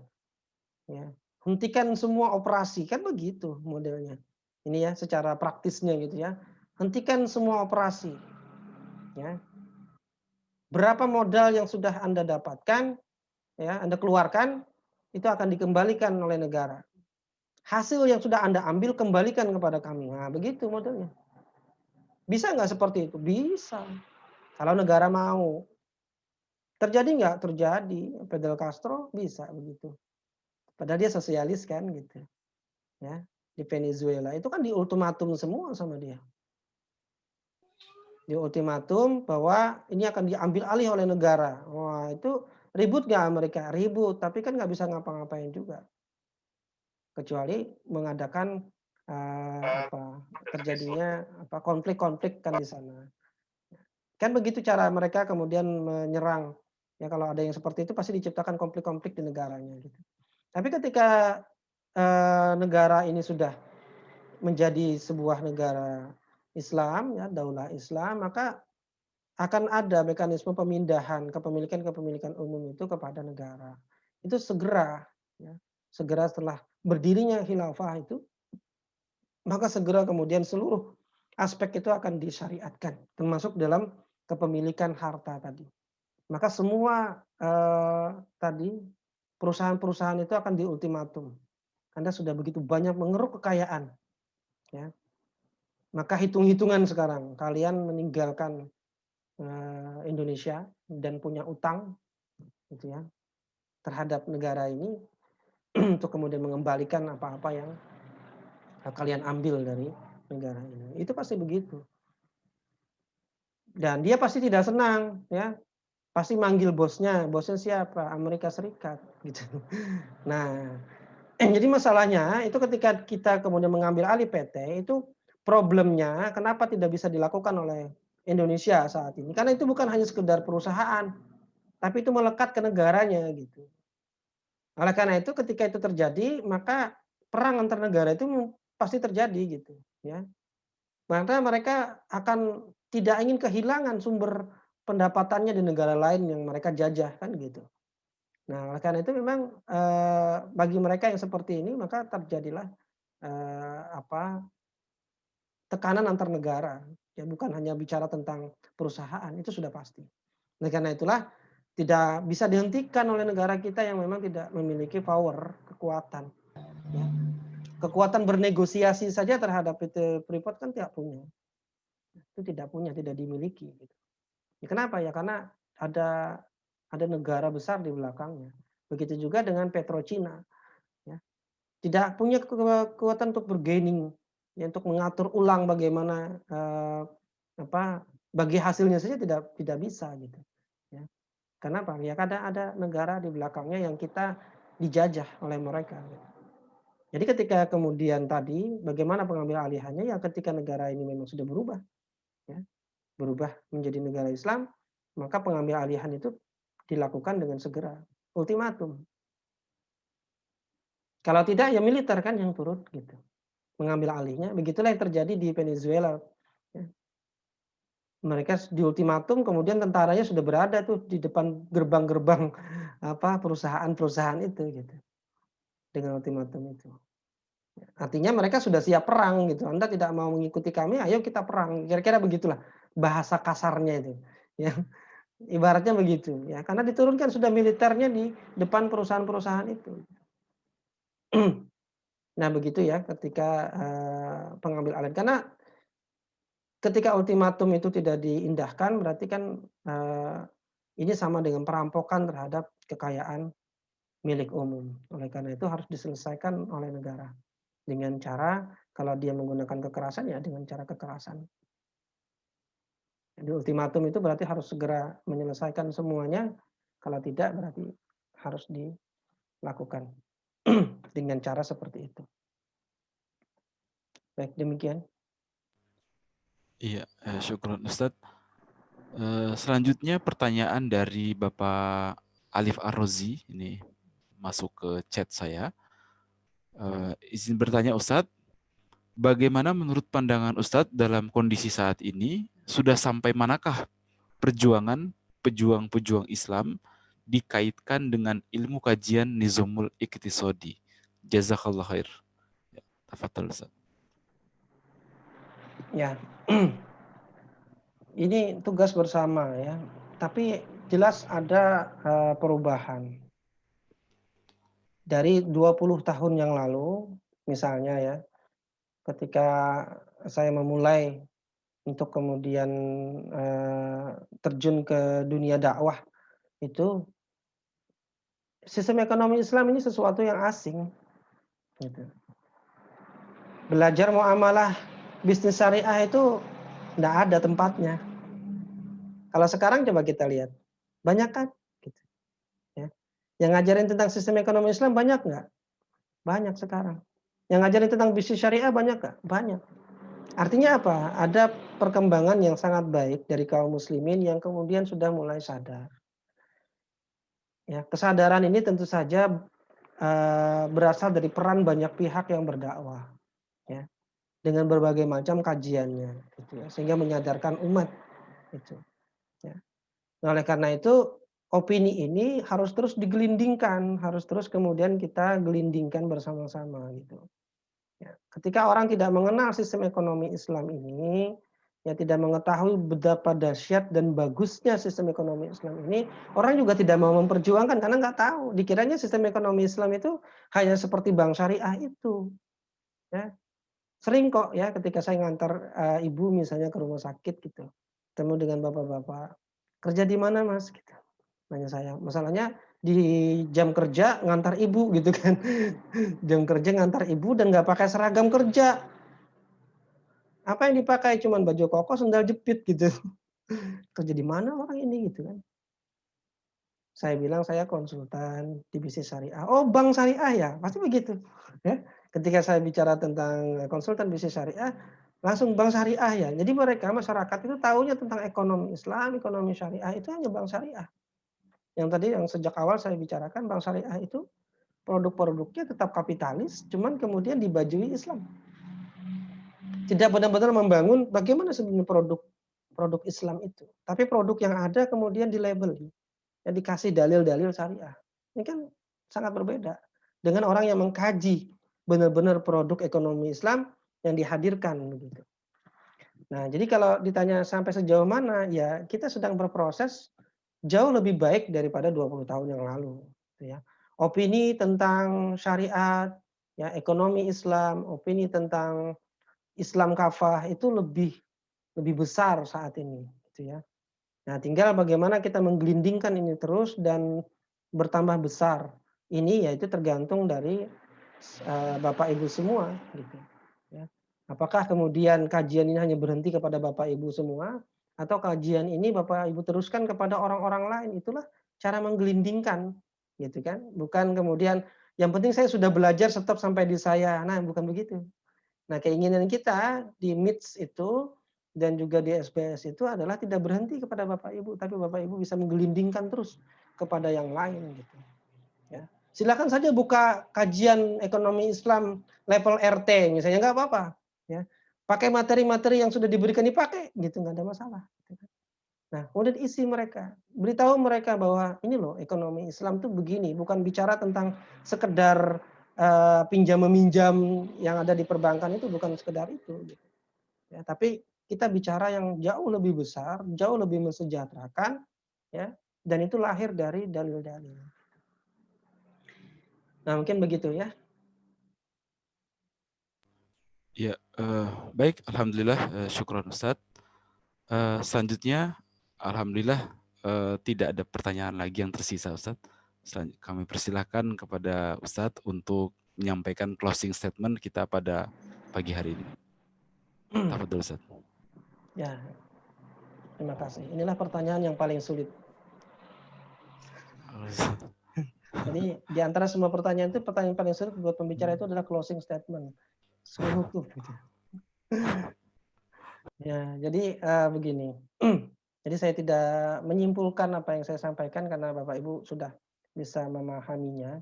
ya, hentikan semua operasi, kan begitu modelnya. Ini ya secara praktisnya gitu ya, hentikan semua operasi. Ya, berapa modal yang sudah Anda dapatkan, ya, Anda keluarkan, itu akan dikembalikan oleh negara. Hasil yang sudah Anda ambil kembalikan kepada kami. Nah, begitu modelnya. Bisa nggak seperti itu? Bisa. Kalau negara mau. Terjadi nggak? Terjadi. Fidel Castro bisa begitu. Padahal dia sosialis kan gitu. Ya, di Venezuela itu kan diultimatum semua sama dia. Diultimatum bahwa ini akan diambil alih oleh negara. Wah, itu ribut nggak Amerika? Ribut, tapi kan nggak bisa ngapa-ngapain juga. Kecuali mengadakan terjadinya konflik-konflik kan di sana. Kan begitu cara mereka kemudian menyerang. Ya kalau ada yang seperti itu pasti diciptakan konflik-konflik di negaranya gitu. Tapi ketika negara ini sudah menjadi sebuah negara Islam, ya daulah Islam, maka akan ada mekanisme pemindahan kepemilikan umum itu kepada negara. Itu segera, ya, segera setelah berdirinya khilafah itu, maka segera kemudian seluruh aspek itu akan disyariatkan, termasuk dalam kepemilikan harta tadi. Maka semua tadi perusahaan-perusahaan itu akan diultimatum. Anda sudah begitu banyak mengeruk kekayaan, ya. Maka hitung-hitungan sekarang kalian meninggalkan Indonesia dan punya utang, gitu ya, terhadap negara ini untuk kemudian mengembalikan apa-apa yang kalian ambil dari negara ini. Itu pasti begitu. Dan dia pasti tidak senang, ya. Pasti manggil bosnya. Bosnya siapa? Amerika Serikat, gitu. Nah, jadi masalahnya itu ketika kita kemudian mengambil alih PT itu problemnya kenapa tidak bisa dilakukan oleh Indonesia saat ini? Karena itu bukan hanya sekedar perusahaan, tapi itu melekat ke negaranya gitu. Oleh karena itu ketika itu terjadi, maka perang antar negara itu pasti terjadi gitu, ya. Maka mereka akan tidak ingin kehilangan sumber pendapatannya di negara lain yang mereka jajah kan gitu. Nah, oleh karena itu memang bagi mereka yang seperti ini maka terjadilah tekanan antar negara. Ya bukan hanya bicara tentang perusahaan, itu sudah pasti. Oleh karena itulah tidak bisa dihentikan oleh negara kita yang memang tidak memiliki power, kekuatan. Ya. Kekuatan bernegosiasi saja terhadap PT Freeport kan tidak punya. Itu tidak punya, tidak dimiliki. Gitu. Ya, kenapa ya? Karena ada negara besar di belakangnya. Begitu juga dengan PetroChina. Ya. Tidak punya kekuatan untuk bargaining, ya, untuk mengatur ulang bagaimana bagi hasilnya saja tidak bisa gitu. Ya. Kenapa? Ya karena ada negara di belakangnya yang kita dijajah oleh mereka. Gitu. Jadi ketika kemudian tadi bagaimana pengambil alihannya ya ketika negara ini memang sudah berubah, ya, berubah menjadi negara Islam, maka pengambil alihan itu dilakukan dengan segera, ultimatum. Kalau tidak ya militer kan yang turut gitu, mengambil alihnya. Begitulah yang terjadi di Venezuela. Ya. Mereka diultimatum, kemudian tentaranya sudah berada tuh di depan gerbang-gerbang perusahaan-perusahaan itu gitu, dengan ultimatum itu. Artinya mereka sudah siap perang gitu. Anda tidak mau mengikuti kami, ayo kita perang. Kira-kira begitulah bahasa kasarnya itu. Ya, ibaratnya begitu. Ya, karena diturunkan sudah militernya di depan perusahaan-perusahaan itu. Nah begitu ya ketika pengambil alih. Karena ketika ultimatum itu tidak diindahkan, berarti kan ini sama dengan perampokan terhadap kekayaan milik umum. Oleh karena itu harus diselesaikan oleh negara dengan cara kalau dia menggunakan kekerasan ya dengan cara kekerasan. Jadi ultimatum itu berarti harus segera menyelesaikan semuanya. Kalau tidak berarti harus dilakukan dengan cara seperti itu. Baik, demikian. Iya, syukron Ustadz. Selanjutnya pertanyaan dari Bapak Alif Arrozi, ini masuk ke chat saya. Izin bertanya Ustadz, bagaimana menurut pandangan Ustadz dalam kondisi saat ini, sudah sampai manakah perjuangan pejuang-pejuang Islam dikaitkan dengan ilmu kajian Nizamul Iqtisadi? Jazakallah khair. Ya, tafadhol Ustadz. Ya, ini tugas bersama ya. Tapi jelas ada perubahan. Dari 20 tahun yang lalu, misalnya ya, ketika saya memulai untuk kemudian terjun ke dunia dakwah, itu sistem ekonomi Islam ini sesuatu yang asing. Gitu. Belajar muamalah bisnis syariah itu tidak ada tempatnya. Kalau sekarang coba kita lihat, banyak kan? Gitu, ya. Yang ngajarin tentang sistem ekonomi Islam banyak nggak? Banyak sekarang. Yang ngajarin tentang bisnis syariah banyak nggak? Banyak. Artinya apa? Ada perkembangan yang sangat baik dari kaum muslimin yang kemudian sudah mulai sadar. Ya, kesadaran ini tentu saja berasal dari peran banyak pihak yang berdakwah, ya, dengan berbagai macam kajiannya, gitu ya, sehingga menyadarkan umat, gitu. Ya. Nah, oleh karena itu opini ini harus terus digelindingkan, harus terus kemudian kita gelindingkan bersama-sama, gitu. Ya, ketika orang tidak mengenal sistem ekonomi Islam ini, ya tidak mengetahui betapa dahsyat dan bagusnya sistem ekonomi Islam ini, orang juga tidak mau memperjuangkan karena nggak tahu. Dikiranya sistem ekonomi Islam itu hanya seperti bank syariah itu. Ya. Sering kok ya ketika saya ngantar ibu misalnya ke rumah sakit gitu, ketemu dengan bapak-bapak, kerja di mana mas? Gitu. Nanya saya, masalahnya di jam kerja ngantar ibu gitu kan, jam kerja ngantar ibu dan nggak pakai seragam kerja. Apa yang dipakai? Cuman baju koko, sendal jepit gitu. Kerja di mana orang ini gitu kan. Saya bilang saya konsultan di bisnis syariah. Oh, bank syariah ya? Pasti begitu. Ya. Ketika saya bicara tentang konsultan bisnis syariah, langsung bank syariah ya. Jadi mereka masyarakat itu tahunya tentang ekonomi Islam, ekonomi syariah itu hanya bank syariah. Yang tadi yang sejak awal saya bicarakan bank syariah itu produk-produknya tetap kapitalis, cuman kemudian dibajui Islam. Tidak benar-benar membangun bagaimana sebenarnya produk Islam itu. Tapi produk yang ada kemudian dilabel, ya dikasih dalil-dalil syariah. Ini kan sangat berbeda dengan orang yang mengkaji benar-benar produk ekonomi Islam yang dihadirkan begitu. Nah, jadi kalau ditanya sampai sejauh mana, ya kita sedang berproses jauh lebih baik daripada 20 tahun yang lalu, gitu ya. Opini tentang syariat, ya ekonomi Islam, opini tentang Islam kafah itu lebih besar saat ini, gitu ya. Nah, tinggal bagaimana kita menggelindingkan ini terus dan bertambah besar. Ini yaitu tergantung dari Bapak Ibu semua, gitu. Ya. Apakah kemudian kajian ini hanya berhenti kepada Bapak Ibu semua, atau kajian ini Bapak Ibu teruskan kepada orang-orang lain? Itulah cara menggelindingkan, gitu kan? Bukan kemudian yang penting saya sudah belajar stop sampai di saya. Nah, bukan begitu. Nah, keinginan kita di MITS itu dan juga di SBS itu adalah tidak berhenti kepada Bapak Ibu, tapi Bapak Ibu bisa menggelindingkan terus kepada yang lain gitu. Ya. Silakan saja buka kajian ekonomi Islam level RT misalnya nggak apa-apa. Ya. Pakai materi-materi yang sudah diberikan dipakai gitu nggak ada masalah. Nah, kemudian isi mereka, beritahu mereka bahwa ini loh ekonomi Islam tuh begini, bukan bicara tentang sekedar pinjam meminjam yang ada di perbankan itu bukan sekedar itu, gitu. Ya, tapi kita bicara yang jauh lebih besar, jauh lebih mensejahterakan, ya, dan itu lahir dari dalil-dalil. Nah, mungkin begitu ya. Ya, baik, alhamdulillah, syukron Ustadz. Selanjutnya, alhamdulillah tidak ada pertanyaan lagi yang tersisa, Ustadz. Kami persilahkan kepada Ustadz untuk menyampaikan closing statement kita pada pagi hari ini. Tafadhol, Ustadz. Ya, terima kasih. Inilah pertanyaan yang paling sulit. Jadi di antara semua pertanyaan itu, pertanyaan paling sulit buat pembicara itu adalah closing statement. Senutup gitu. Ya, jadi begini. Jadi saya tidak menyimpulkan apa yang saya sampaikan karena Bapak Ibu sudah bisa memahaminya.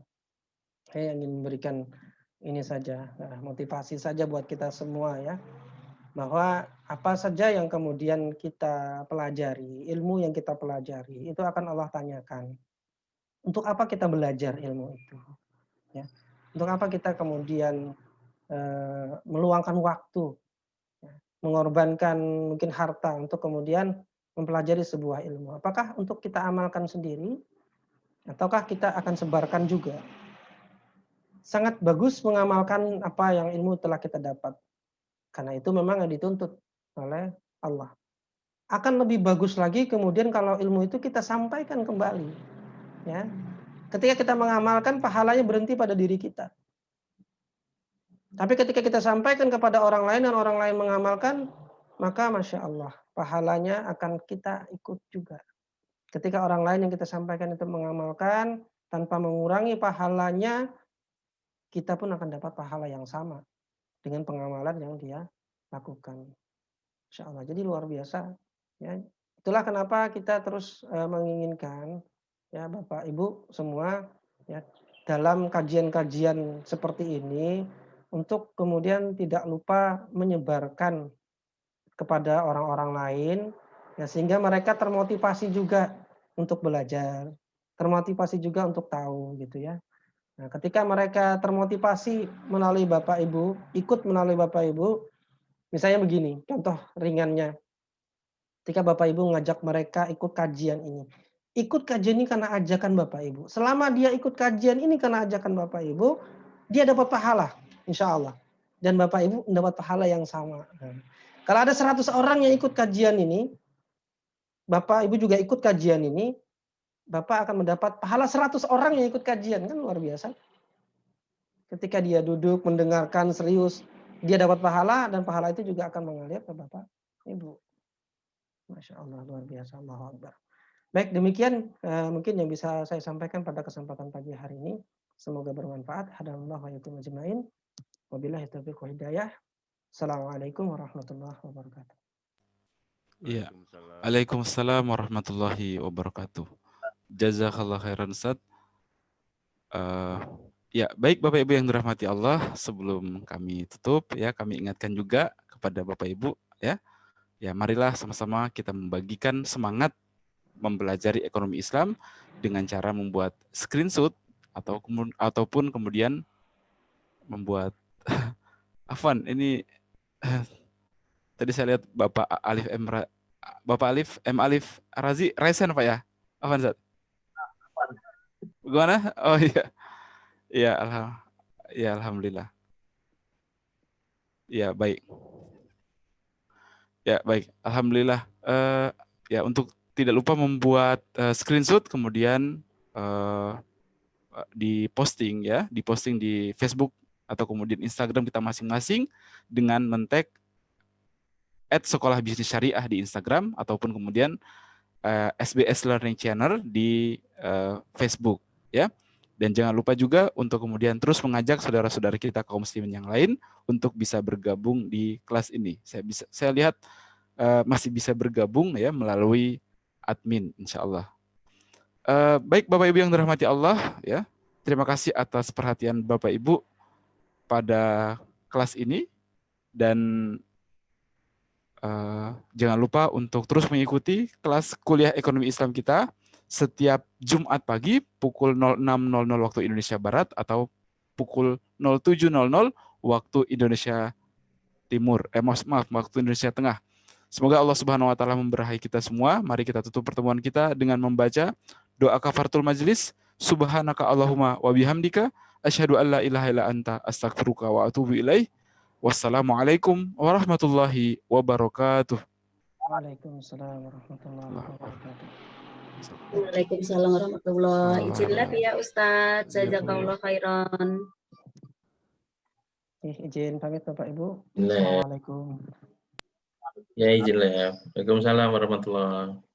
Saya ingin memberikan ini saja, motivasi saja buat kita semua ya. Bahwa apa saja yang kemudian kita pelajari, ilmu yang kita pelajari, itu akan Allah tanyakan. Untuk apa kita belajar ilmu itu? Ya. Untuk apa kita kemudian meluangkan waktu, ya, mengorbankan mungkin harta untuk kemudian mempelajari sebuah ilmu. Apakah untuk kita amalkan sendiri, ataukah kita akan sebarkan juga? Sangat bagus mengamalkan apa yang ilmu telah kita dapat. Karena itu memang yang dituntut oleh Allah. Akan lebih bagus lagi kemudian kalau ilmu itu kita sampaikan kembali. Ya. Ketika kita mengamalkan, pahalanya berhenti pada diri kita. Tapi ketika kita sampaikan kepada orang lain dan orang lain mengamalkan, maka Masya Allah, pahalanya akan kita ikut juga. Ketika orang lain yang kita sampaikan itu mengamalkan, tanpa mengurangi pahalanya, kita pun akan dapat pahala yang sama dengan pengamalan yang dia lakukan. Masya Allah, jadi luar biasa. Ya, itulah kenapa kita terus menginginkan, ya Bapak Ibu semua, ya dalam kajian-kajian seperti ini, untuk kemudian tidak lupa menyebarkan kepada orang-orang lain, ya sehingga mereka termotivasi juga untuk belajar, termotivasi juga untuk tahu gitu ya. Nah, ketika mereka termotivasi melalui Bapak Ibu, ikut melalui Bapak Ibu, misalnya begini, contoh ringannya, ketika Bapak Ibu ngajak mereka ikut kajian ini. Ikut kajian ini karena ajakan Bapak Ibu. Selama dia ikut kajian ini karena ajakan Bapak Ibu, dia dapat pahala, insya Allah. Dan Bapak Ibu mendapat pahala yang sama. Nah, kalau ada 100 orang yang ikut kajian ini, Bapak Ibu juga ikut kajian ini, Bapak akan mendapat pahala 100 orang yang ikut kajian. Kan luar biasa. Ketika dia duduk, mendengarkan serius, dia dapat pahala, dan pahala itu juga akan mengalir ke Bapak Ibu. Masya Allah, luar biasa. Allahu Akbar. Baik, demikian mungkin yang bisa saya sampaikan pada kesempatan pagi hari ini. Semoga bermanfaat. Hadallahu wa iyyakum ajmain. Wabillahi taufiq wa hidayah. Assalamualaikum warahmatullahi wabarakatuh. Iya. Waalaikumsalam warahmatullahi wabarakatuh. Jazakallah khairan, Ustaz. Ya, baik Bapak Ibu yang dirahmati Allah, sebelum kami tutup ya, kami ingatkan juga kepada Bapak Ibu ya. Ya, marilah sama-sama kita membagikan semangat mempelajari ekonomi Islam dengan cara membuat screenshot ataupun kemudian membuat Afwan, ini tadi saya lihat Bapak Alif M Alif Razi Raisen Pak ya. Afwan, Zat. Gimana? Oh iya. Iya, alhamdulillah. Ya, baik. Ya, baik. Alhamdulillah. Ya, untuk tidak lupa membuat screenshot kemudian diposting ya, diposting di Facebook atau kemudian Instagram kita masing-masing dengan men-tag @sekolah bisnis syariah di Instagram ataupun kemudian SBS Learning Channel di Facebook ya. Dan jangan lupa juga untuk kemudian terus mengajak saudara-saudara kita kaum muslimin yang lain untuk bisa bergabung di kelas ini. Saya lihat masih bisa bergabung ya melalui admin insyaallah. Baik Bapak Ibu yang dirahmati Allah ya. Terima kasih atas perhatian Bapak Ibu pada kelas ini dan jangan lupa untuk terus mengikuti kelas kuliah ekonomi Islam kita setiap Jumat pagi pukul 06.00 waktu Indonesia Barat atau pukul 07.00 waktu Indonesia Timur. Maaf, waktu Indonesia Tengah. Semoga Allah Subhanahu wa taala memberkahi kita semua. Mari kita tutup pertemuan kita dengan membaca doa kafaratul majlis. Subhanaka Allahumma wa bihamdika asyhadu an la ilaha illa anta astaghfiruka wa atubu ilaih. Wassalamualaikum warahmatullahi wabarakatuh. Waalaikumsalam warahmatullahi wabarakatuh. Waalaikumsalam warahmatullahi wabarakatuh. Izin lagi ya Ustadz. Jazakallah khairan. Izin pamit Bapak Ibu. Assalamualaikum. Ya izin lah ya. Waalaikumsalam warahmatullahi wabarakatuh.